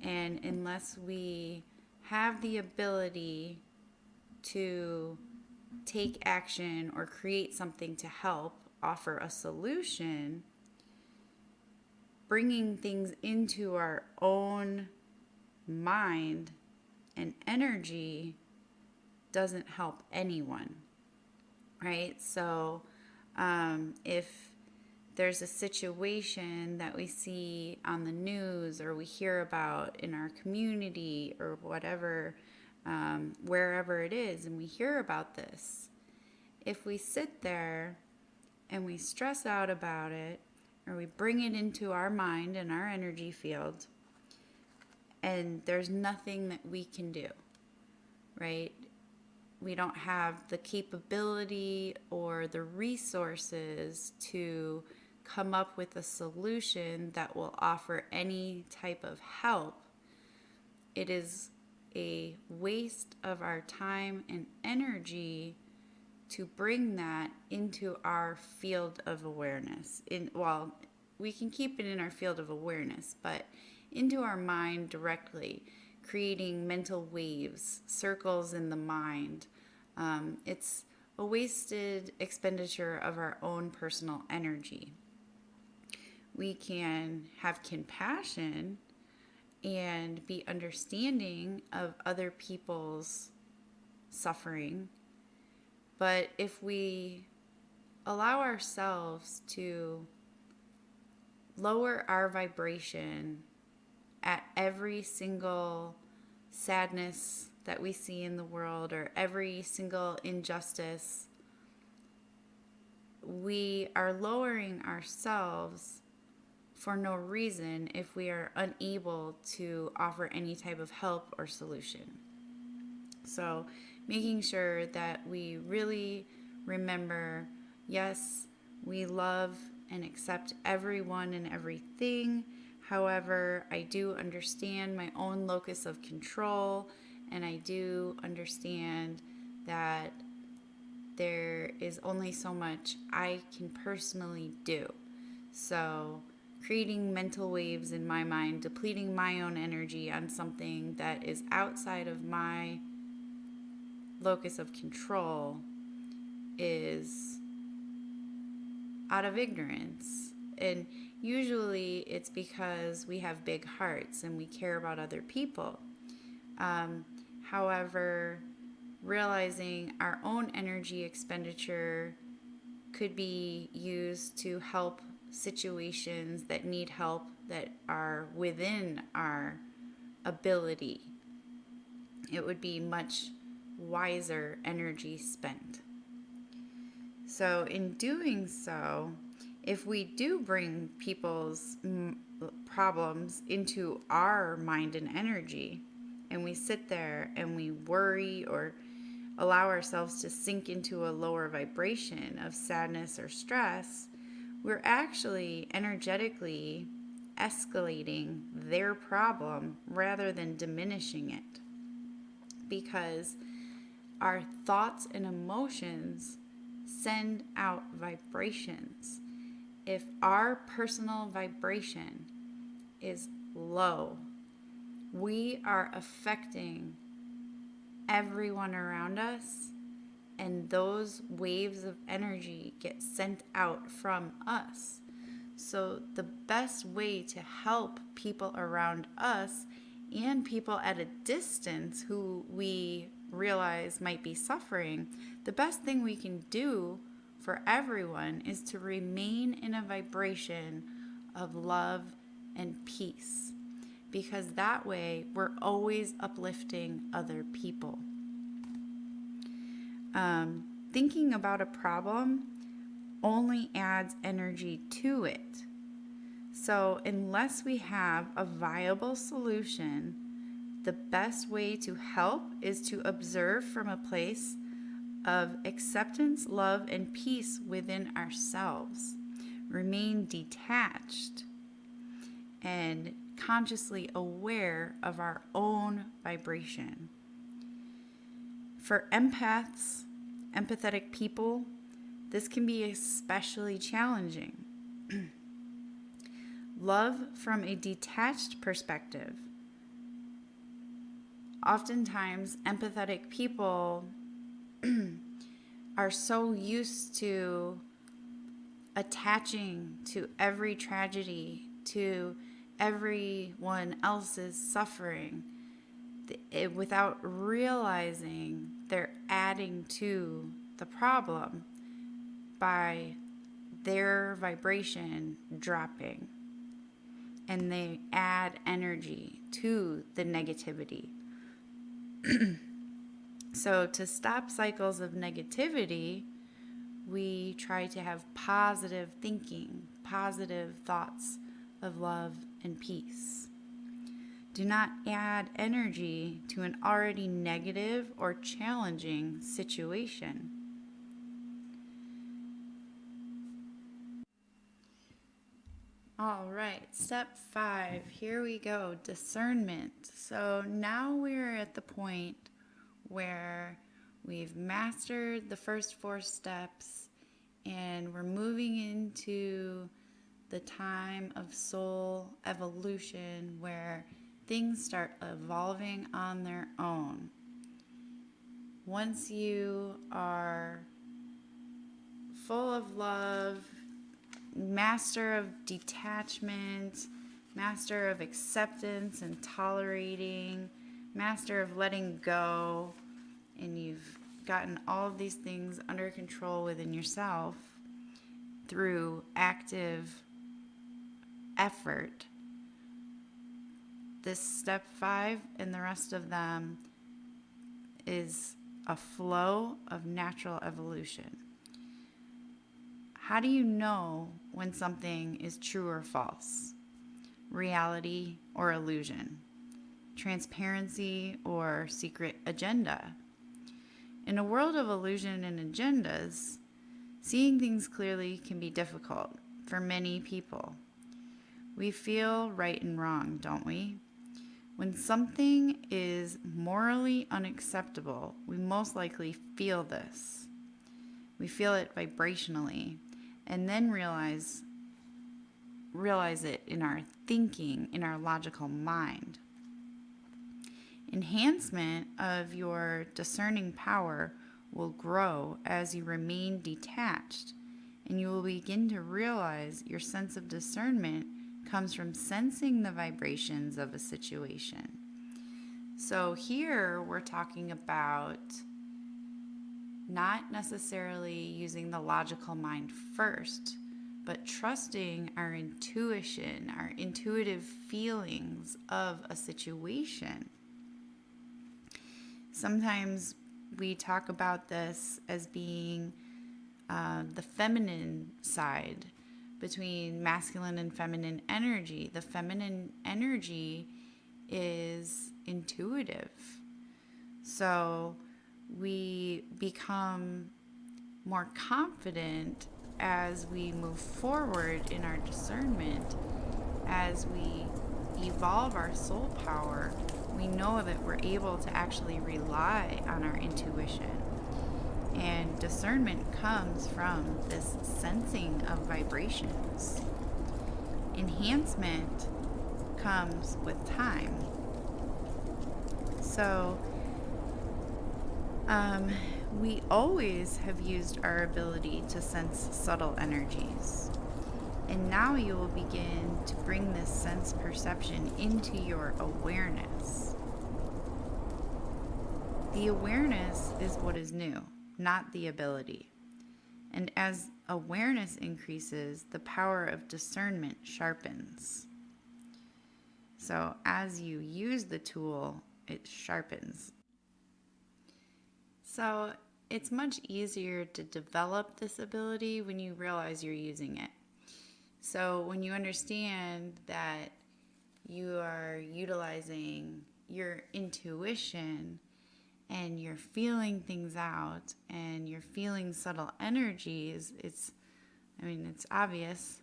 and unless we have the ability to take action or create something to help, offer a solution, bringing things into our own mind and energy doesn't help anyone, right? So if there's a situation that we see on the news or we hear about in our community or whatever, wherever it is, and we hear about this, if we sit there and we stress out about it, or we bring it into our mind and our energy field, and there's nothing that we can do, right? We don't have the capability or the resources to come up with a solution that will offer any type of help. It is a waste of our time and energy to bring that into our field of awareness. We can keep it in our field of awareness, but into our mind directly, creating mental waves, circles in the mind. It's a wasted expenditure of our own personal energy. We can have compassion and be understanding of other people's suffering, but if we allow ourselves to lower our vibration at every single sadness that we see in the world or every single injustice, we are lowering ourselves for no reason if we are unable to offer any type of help or solution. So making sure that we really remember, yes, we love and accept everyone and everything. However, I do understand my own locus of control, and I do understand that there is only so much I can personally do. So creating mental waves in my mind, depleting my own energy on something that is outside of my locus of control is out of ignorance. And usually it's because we have big hearts and we care about other people. However, realizing our own energy expenditure could be used to help situations that need help that are within our ability. It would be much wiser energy spent. So in doing so, if we do bring people's problems into our mind and energy, and we sit there and we worry or allow ourselves to sink into a lower vibration of sadness or stress, we're actually energetically escalating their problem rather than diminishing it. Because our thoughts and emotions send out vibrations. If our personal vibration is low, we are affecting everyone around us, and those waves of energy get sent out from us. So the best way to help people around us and people at a distance who we realize might be suffering, the best thing we can do for everyone is to remain in a vibration of love and peace, because that way we're always uplifting other people. Thinking about a problem only adds energy to it. So unless we have a viable solution, the best way to help is to observe from a place of acceptance, love, and peace within ourselves. Remain detached and consciously aware of our own vibration. For empaths, empathetic people, this can be especially challenging. Love from a detached perspective. Oftentimes, empathetic people are so used to attaching to every tragedy, to everyone else's suffering, without realizing they're adding to the problem by their vibration dropping, and they add energy to the negativity. So to stop cycles of negativity, we try to have positive thinking, positive thoughts of love and peace. Do not add energy to an already negative or challenging situation. All right, step 5, here we go, discernment. So now we're at the point where we've mastered the first 4 steps and we're moving into the time of soul evolution where things start evolving on their own. Once you are full of love, master of detachment, master of acceptance and tolerating, master of letting go, and you've gotten all of these things under control within yourself through active effort, this step 5 and the rest of them is a flow of natural evolution. How do you know when something is true or false? Reality or illusion? Transparency or secret agenda? In a world of illusion and agendas, seeing things clearly can be difficult for many people. We feel right and wrong, don't we? When something is morally unacceptable, we most likely feel this. We feel it vibrationally, and then realize it in our thinking, in our logical mind. Enhancement of your discerning power will grow as you remain detached, and you will begin to realize your sense of discernment comes from sensing the vibrations of a situation. So here we're talking about not necessarily using the logical mind first, but trusting our intuition, our intuitive feelings of a situation. Sometimes we talk about this as being the feminine side, between masculine and feminine energy. The feminine energy is intuitive. So we become more confident as we move forward in our discernment, as we evolve our soul power. We know that we're able to actually rely on our intuition. And discernment comes from this sensing of vibrations. Enhancement comes with time. So, we always have used our ability to sense subtle energies. And now you will begin to bring this sense perception into your awareness. The awareness is what is new, not the ability. And as awareness increases, the power of discernment sharpens. So as you use the tool, it sharpens. So it's much easier to develop this ability when you realize you're using it. So when you understand that you are utilizing your intuition and you're feeling things out and you're feeling subtle energies, it's obvious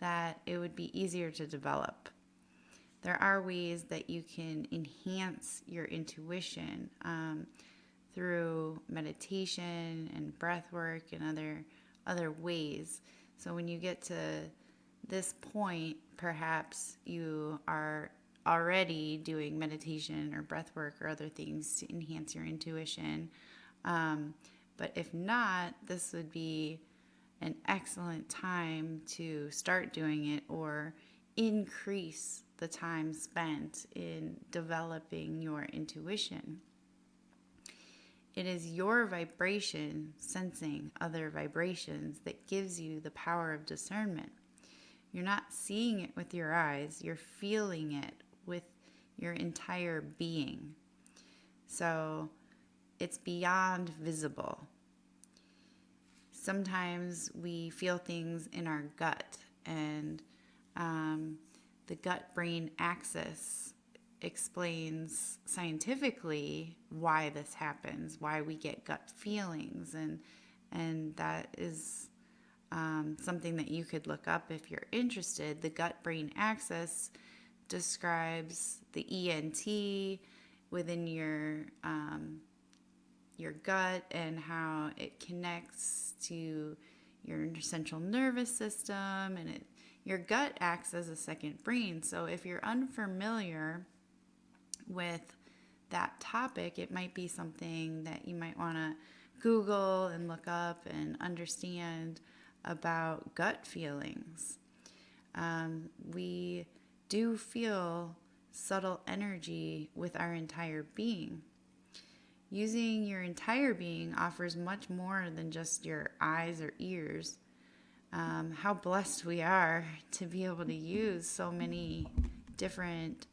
that it would be easier to develop. There are ways that you can enhance your intuition through meditation and breath work and other ways. So when you get to this point, perhaps you are already doing meditation or breath work or other things to enhance your intuition. But if not, this would be an excellent time to start doing it or increase the time spent in developing your intuition. It is your vibration sensing other vibrations that gives you the power of discernment. You're not seeing it with your eyes, you're feeling it with your entire being. So it's beyond visible. Sometimes we feel things in our gut, and the gut-brain axis explains scientifically why this happens, why we get gut feelings, and that is something that you could look up if you're interested. The gut-brain axis describes the ENT within your gut and how it connects to your central nervous system, and your gut acts as a second brain. So if you're unfamiliar with that topic, it might be something that you might want to Google and look up and understand about gut feelings. We do feel subtle energy with our entire being. Using your entire being offers much more than just your eyes or ears. How blessed we are to be able to use so many different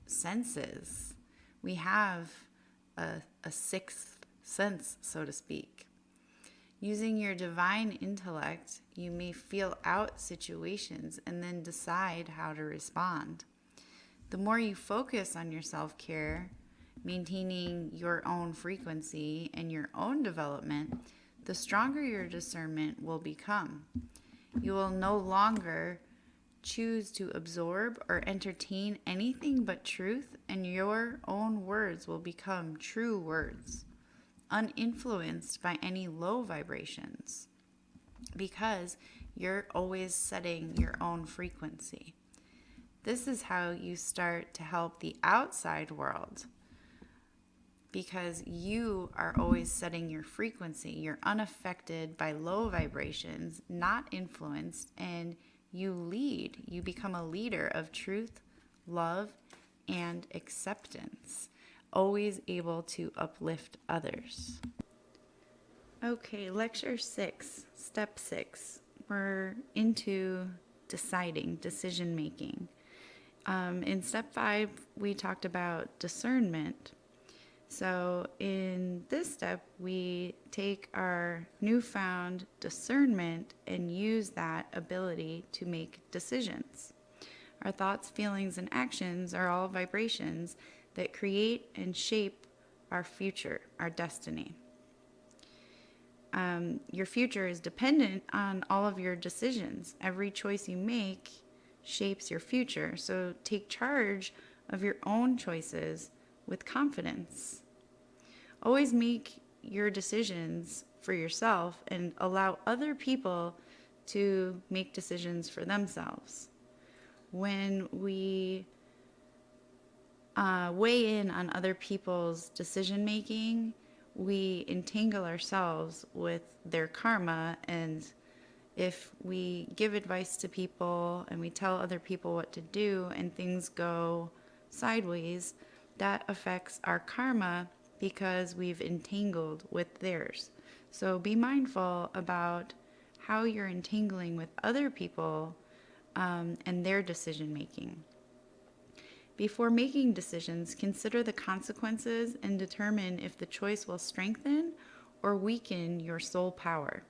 senses. We have a sixth sense, so to speak. Using your divine intellect, you may feel out situations and then decide how to respond. The more you focus on your self-care, maintaining your own frequency and your own development, the stronger your discernment will become. You will no longer choose to absorb or entertain anything but truth, and your own words will become true words, uninfluenced by any low vibrations, because you're always setting your own frequency. This is how you start to help the outside world, because you are always setting your frequency. You're unaffected by low vibrations, not influenced, and you lead. You become a leader of truth, love, and acceptance, always able to uplift others. Okay, lecture 6, step 6. We're into decision making. In step 5, we talked about discernment. So, in this step, we take our newfound discernment and use that ability to make decisions. Our thoughts, feelings, and actions are all vibrations that create and shape our future, our destiny. Your future is dependent on all of your decisions. Every choice you make shapes your future. So take charge of your own choices with confidence. Always make your decisions for yourself and allow other people to make decisions for themselves. When we weigh in on other people's decision making, we entangle ourselves with their karma. And if we give advice to people and we tell other people what to do and things go sideways, that affects our karma because we've entangled with theirs. So be mindful about how you're entangling with other people and their decision making. Before making decisions, consider the consequences and determine if the choice will strengthen or weaken your soul power.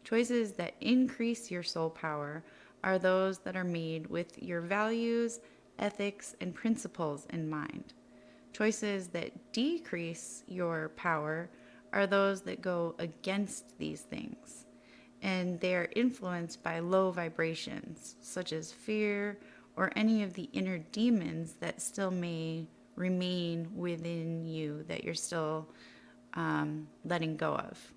Choices that increase your soul power are those that are made with your values, ethics, and principles in mind. Choices that decrease your power are those that go against these things, and they are influenced by low vibrations, such as fear or any of the inner demons that still may remain within you that you're still letting go of.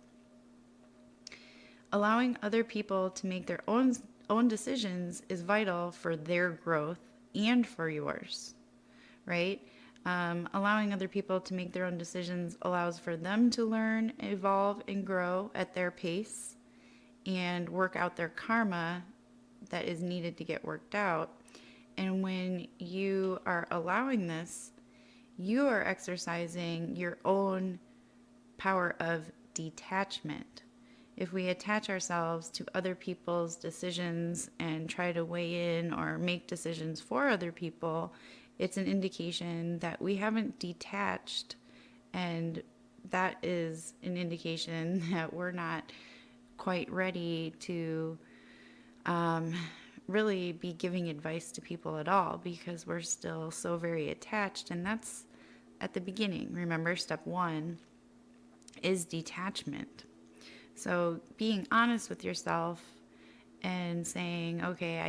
Allowing other people to make their own decisions is vital for their growth and for yours, right? Allowing other people to make their own decisions allows for them to learn, evolve, and grow at their pace and work out their karma that is needed to get worked out. And when you are allowing this, you are exercising your own power of detachment. If we attach ourselves to other people's decisions and try to weigh in or make decisions for other people, it's an indication that we haven't detached, and that is an indication that we're not quite ready to really be giving advice to people at all, because we're still so very attached. And that's at the beginning. Remember, step one is detachment. So being honest with yourself and saying, okay,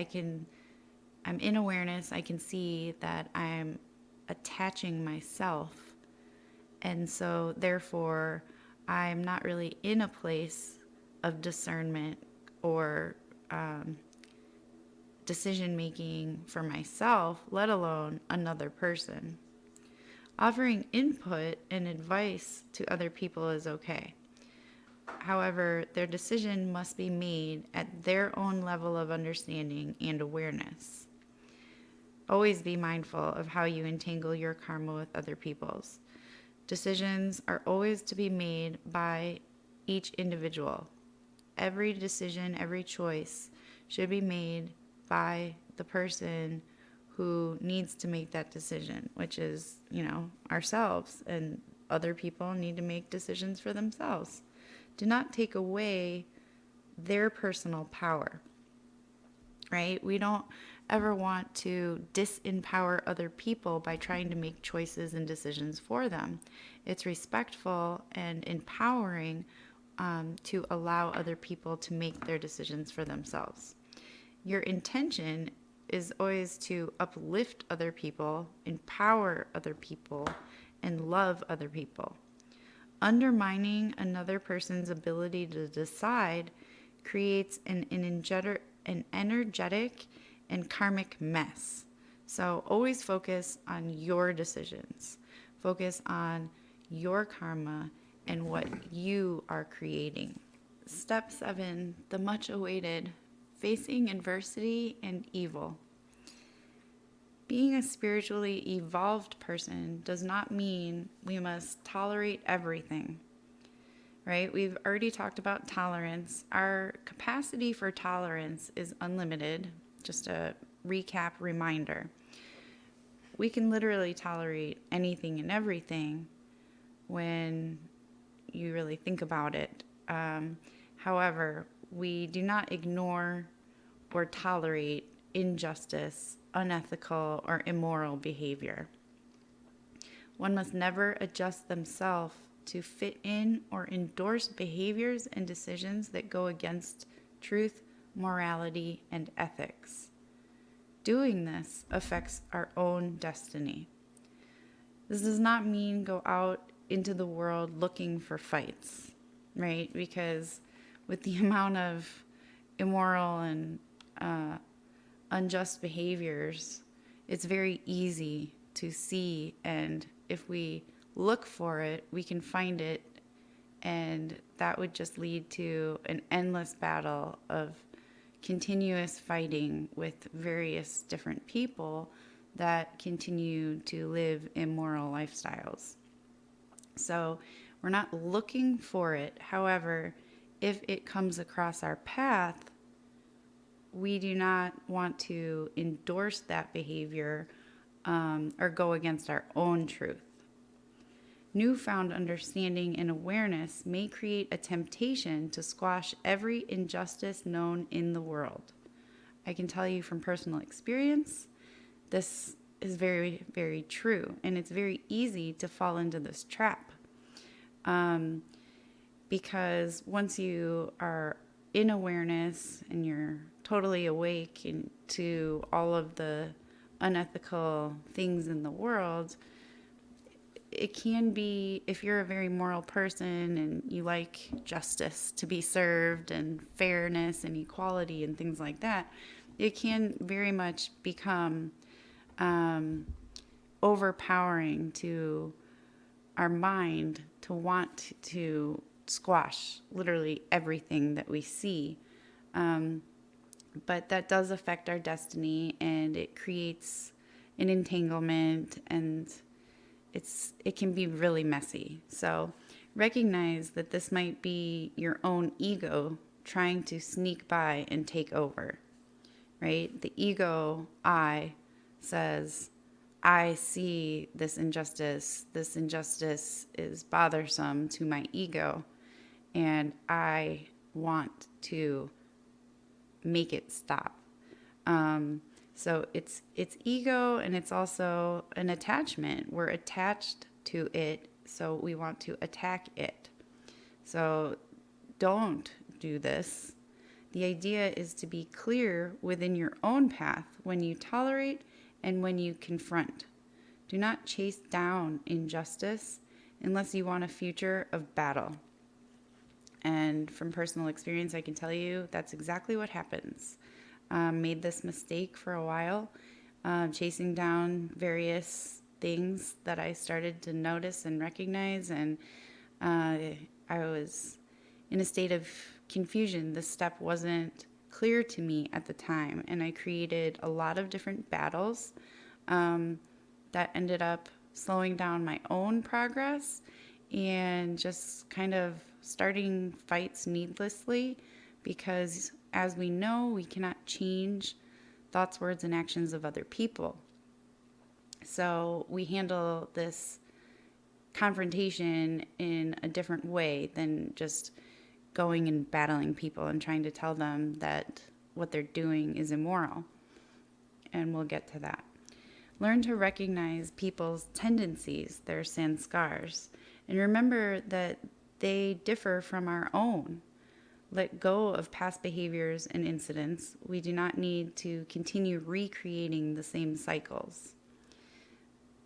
I'm in awareness, I can see that I'm attaching myself, and so therefore I'm not really in a place of discernment or decision making for myself, let alone another person. Offering input and advice to other people is okay. However, their decision must be made at their own level of understanding and awareness. Always be mindful of how you entangle your karma with other people's. Decisions are always to be made by each individual. Every decision, every choice should be made by the person who needs to make that decision, which is, ourselves, and other people need to make decisions for themselves. Do not take away their personal power, right? We don't ever want to disempower other people by trying to make choices and decisions for them. It's respectful and empowering to allow other people to make their decisions for themselves. Your intention is always to uplift other people, empower other people, and love other people. Undermining another person's ability to decide creates an energetic and karmic mess. So always focus on your decisions. Focus on your karma and what you are creating. Step 7, the much awaited, facing adversity and evil. Being a spiritually evolved person does not mean we must tolerate everything, right? We've already talked about tolerance. Our capacity for tolerance is unlimited. Just a recap reminder. We can literally tolerate anything and everything, when you really think about it. However, we do not ignore or tolerate injustice, unethical, or immoral behavior. One must never adjust themselves to fit in or endorse behaviors and decisions that go against truth, morality, and ethics. Doing this affects our own destiny. This does not mean go out into the world looking for fights, right? Because with the amount of immoral and unjust behaviors, it's very easy to see, and if we look for it, we can find it, and that would just lead to an endless battle of continuous fighting with various different people that continue to live immoral lifestyles. So we're not looking for it. However, if it comes across our path, we do not want to endorse that behavior or go against our own truth. Newfound understanding and awareness may create a temptation to squash every injustice known in the world. I can tell you from personal experience, this is very, very true, and it's very easy to fall into this trap. Because once you are in awareness and you're totally awake to all of the unethical things in the world, it can be, if you're a very moral person and you like justice to be served and fairness and equality and things like that, it can very much become overpowering to our mind to want to squash literally everything that we see. But that does affect our destiny, and it creates an entanglement, and it can be really messy. So recognize that this might be your own ego trying to sneak by and take over, right? The ego, I, says, I see this injustice. This injustice is bothersome to my ego, and I want to make it stop. So it's ego, and it's also an attachment. We're attached to it, so we want to attack it. So don't do this. The idea is to be clear within your own path when you tolerate and when you confront. Do not chase down injustice unless you want a future of battle. And from personal experience, I can tell you that's exactly what happens. Made this mistake for a while, chasing down various things that I started to notice and recognize, and I was in a state of confusion. This step wasn't clear to me at the time, and I created a lot of different battles that ended up slowing down my own progress and just kind of starting fights needlessly, because as we know, we cannot change thoughts, words, and actions of other people. So we handle this confrontation in a different way than just going and battling people and trying to tell them that what they're doing is immoral. And we'll get to that. Learn to recognize people's tendencies, their sanskars, and remember that they differ from our own. Let go of past behaviors and incidents. We do not need to continue recreating the same cycles.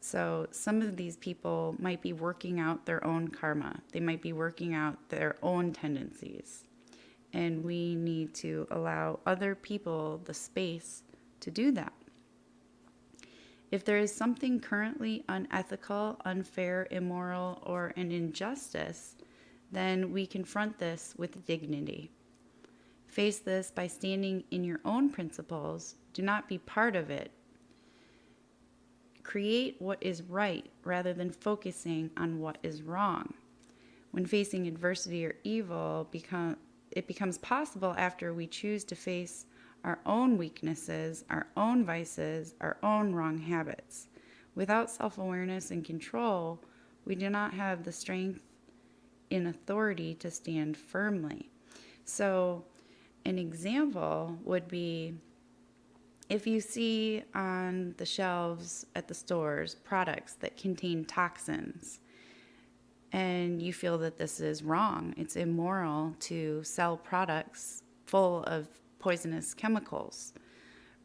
So some of these people might be working out their own karma. They might be working out their own tendencies. And we need to allow other people the space to do that. If there is something currently unethical, unfair, immoral, or an injustice, then we confront this with dignity. Face this by standing in your own principles. Do not be part of it. Create what is right rather than focusing on what is wrong. When facing adversity or evil, it becomes possible after we choose to face our own weaknesses, our own vices, our own wrong habits. Without self-awareness and control, We do not have the strength in authority to stand firmly. So, an example would be if you see on the shelves at the stores products that contain toxins and you feel that this is wrong, it's immoral to sell products full of poisonous chemicals.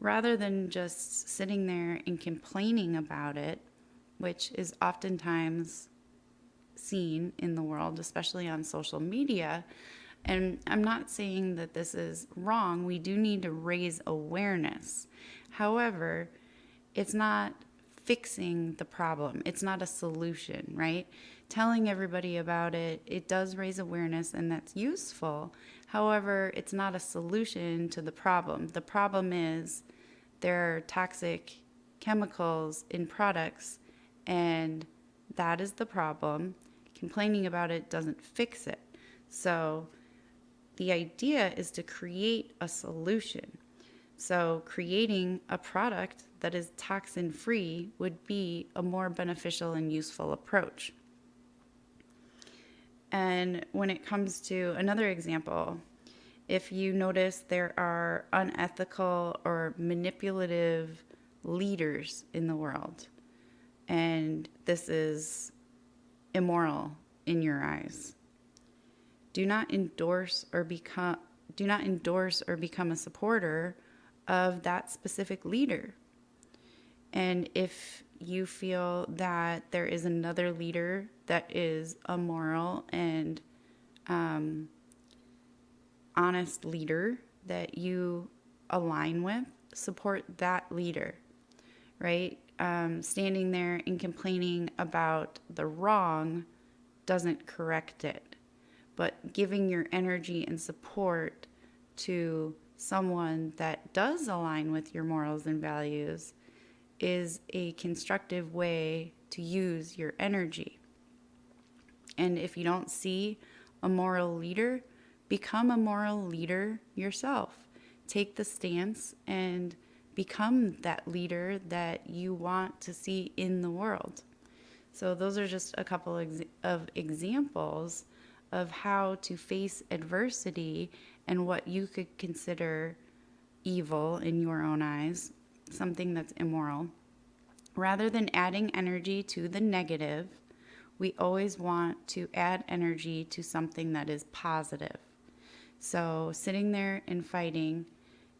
Rather than just sitting there and complaining about it, which is oftentimes seen in the world, especially on social media. And I'm not saying that this is wrong. We do need to raise awareness. However, it's not fixing the problem. It's not a solution, right? Telling everybody about it, it does raise awareness and that's useful. However, it's not a solution to the problem. The problem is there are toxic chemicals in products, and that is the problem. Complaining about it doesn't fix it. So the idea is to create a solution. So creating a product that is toxin-free would be a more beneficial and useful approach. And when it comes to another example, if you notice there are unethical or manipulative leaders in the world, and this is immoral in your eyes, do not endorse or become a supporter of that specific leader. And if you feel that there is another leader that is a moral and honest leader that you align with, support that leader, right? Standing there and complaining about the wrong doesn't correct it. But giving your energy and support to someone that does align with your morals and values is a constructive way to use your energy. And if you don't see a moral leader, become a moral leader yourself. Take the stance and become that leader that you want to see in the world. So those are just a couple of examples of how to face adversity and what you could consider evil in your own eyes, something that's immoral. Rather than adding energy to the negative, we always want to add energy to something that is positive. So sitting there and fighting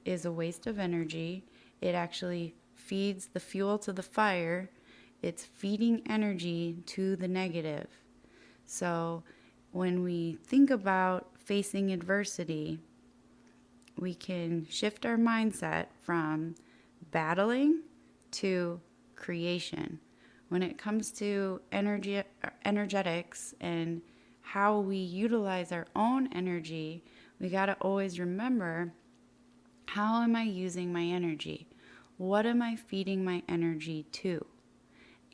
is a waste of energy. It actually feeds the fuel to the fire. It's feeding energy to the negative. So when we think about facing adversity, we can shift our mindset from battling to creation. When it comes to energetics and how we utilize our own energy, we got to always remember, how am I using my energy? What am I feeding my energy to?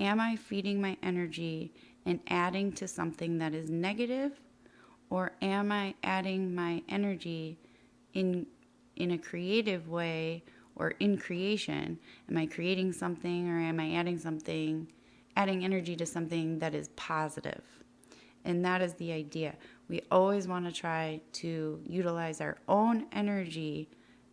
Am I feeding my energy and adding to something that is negative? Or am I adding my energy in a creative way or in creation? Am I creating something, or am I adding energy to something that is positive? And that is the idea. We always want to try to utilize our own energy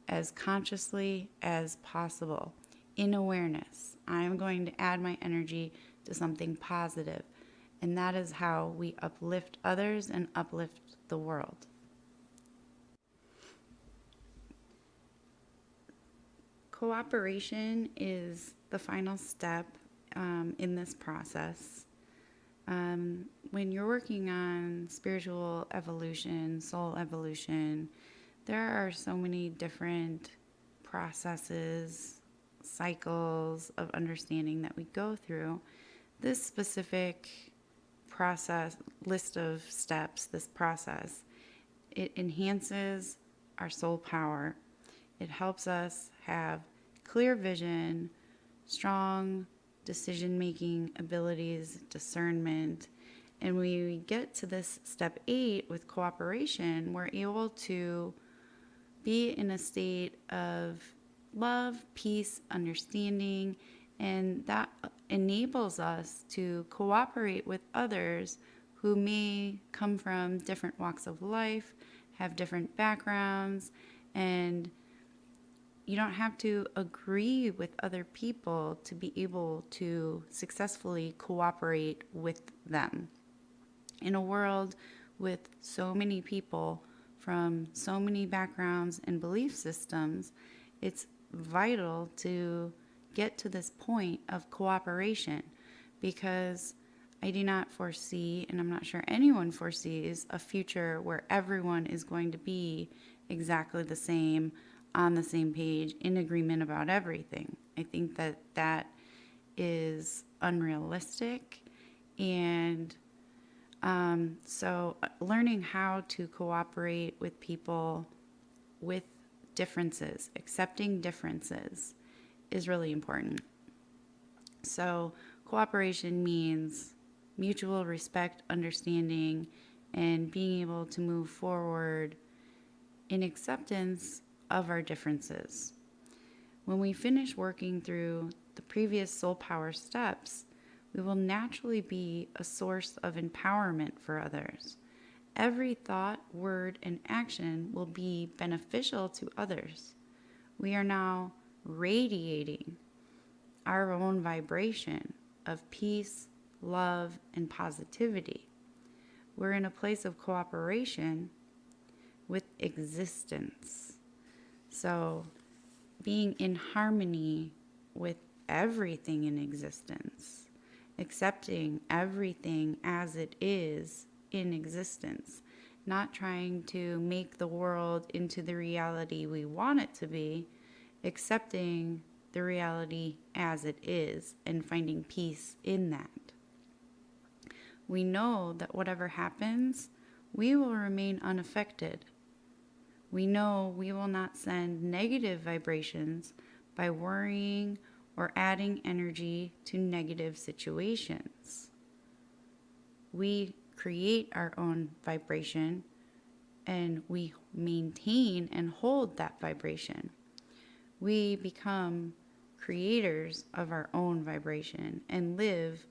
as consciously as possible in awareness. I'm going to add my energy to something positive. And that is how we uplift others and uplift the world. Cooperation is the final step in this process. When you're working on spiritual evolution, soul evolution, there are so many different processes, cycles of understanding that we go through. This specific process, list of steps, this process, it enhances our soul power. It helps us have clear vision, strong decision-making abilities, discernment. And when we get to this step 8 with cooperation, we're able to be in a state of love, peace, understanding, and that enables us to cooperate with others who may come from different walks of life, have different backgrounds, and you don't have to agree with other people to be able to successfully cooperate with them. In a world with so many people from so many backgrounds and belief systems, it's vital to get to this point of cooperation, because I do not foresee, and I'm not sure anyone foresees, a future where everyone is going to be exactly the same, on the same page, in agreement about everything. I think that that is unrealistic. And so learning how to cooperate with people with differences, accepting differences, is really important. So cooperation means mutual respect, understanding, and being able to move forward in acceptance of our differences. When we finish working through the previous soul power steps, we will naturally be a source of empowerment for others. Every thought, word, and action will be beneficial to others. We are now radiating our own vibration of peace, love, and positivity. We're in a place of cooperation with existence. So, being in harmony with everything in existence, accepting everything as it is in existence, not trying to make the world into the reality we want it to be, accepting the reality as it is and finding peace in that. We know that whatever happens, we will remain unaffected. We know we will not send negative vibrations by worrying or adding energy to negative situations. We create our own vibration and we maintain and hold that vibration. We become creators of our own vibration and live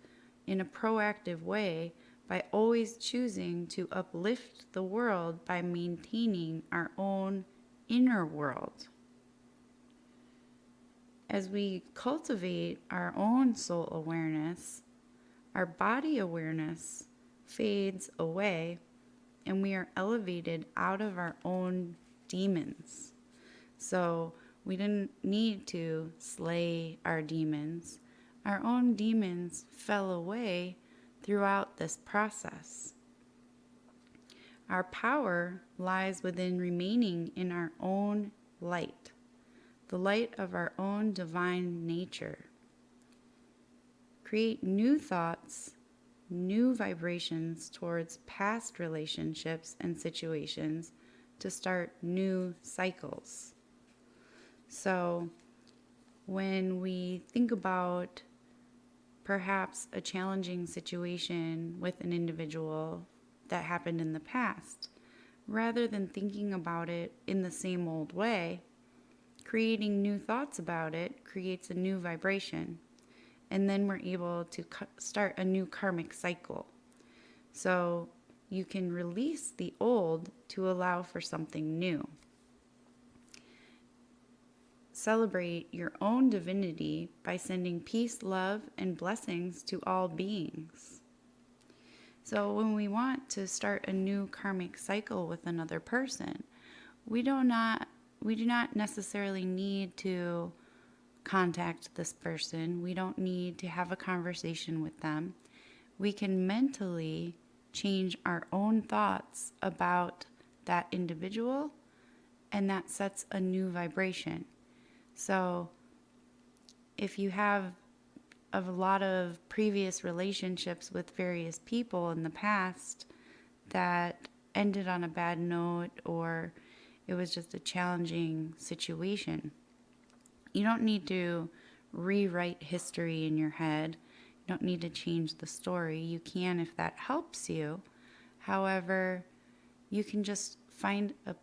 in a proactive way by always choosing to uplift the world by maintaining our own inner world. As we cultivate our own soul awareness, our body awareness fades away and we are elevated out of our own demons. So we didn't need to slay our demons. Our own demons fell away throughout this process. Our power lies within remaining in our own light, the light of our own divine nature. Create new thoughts, new vibrations towards past relationships and situations to start new cycles. So when we think about perhaps a challenging situation with an individual that happened in the past, rather than thinking about it in the same old way, creating new thoughts about it creates a new vibration. And then we're able to start a new karmic cycle. So you can release the old to allow for something new. Celebrate your own divinity by sending peace, love, and blessings to all beings. So when we want to start a new karmic cycle with another person, we do not necessarily need to contact this person. We don't need to have a conversation with them. We can mentally change our own thoughts about that individual, and that sets a new vibration. So if you have a lot of previous relationships with various people in the past that ended on a bad note, or it was just a challenging situation, you don't need to rewrite history in your head. You don't need to change the story. You can if that helps you. However, you can just find a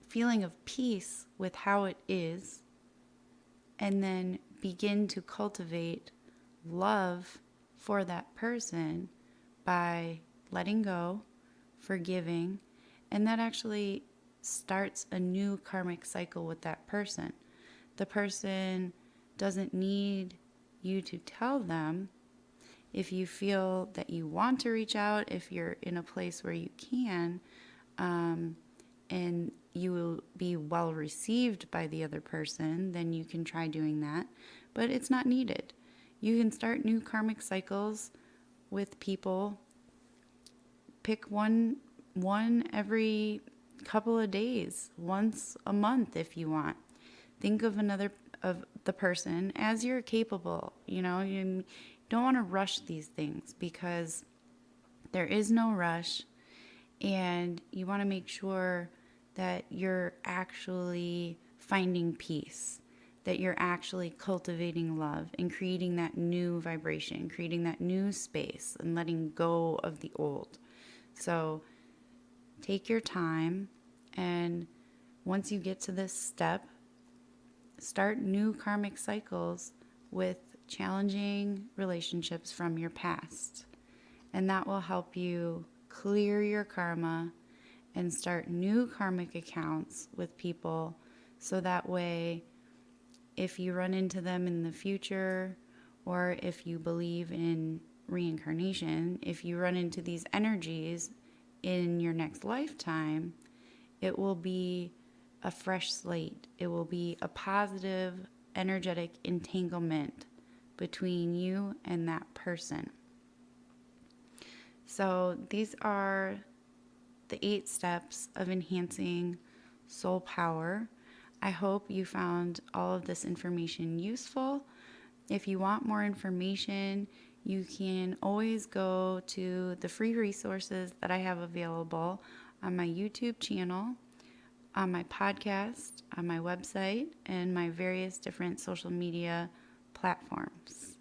feeling of peace with how it is, and then begin to cultivate love for that person by letting go, forgiving, and that actually starts a new karmic cycle with that person. The person doesn't need you to tell them. If you feel that you want to reach out, if you're in a place where you can, and you will be well received by the other person, then you can try doing that. But it's not needed. You can start new karmic cycles with people. Pick one every couple of days, once a month if you want. Think of another of the person as you're capable. You don't want to rush these things because there is no rush, and you want to make sure that you're actually finding peace, that you're actually cultivating love and creating that new vibration, creating that new space and letting go of the old. So take your time, and once you get to this step, start new karmic cycles with challenging relationships from your past. And that will help you clear your karma and start new karmic accounts with people. So that way, if you run into them in the future, or if you believe in reincarnation, if you run into these energies in your next lifetime, it will be a fresh slate. It will be a positive, energetic entanglement between you and that person. So these are the 8 steps of enhancing soul power. I hope you found all of this information useful. If you want more information, you can always go to the free resources that I have available on my YouTube channel, on my podcast, on my website, and my various different social media platforms.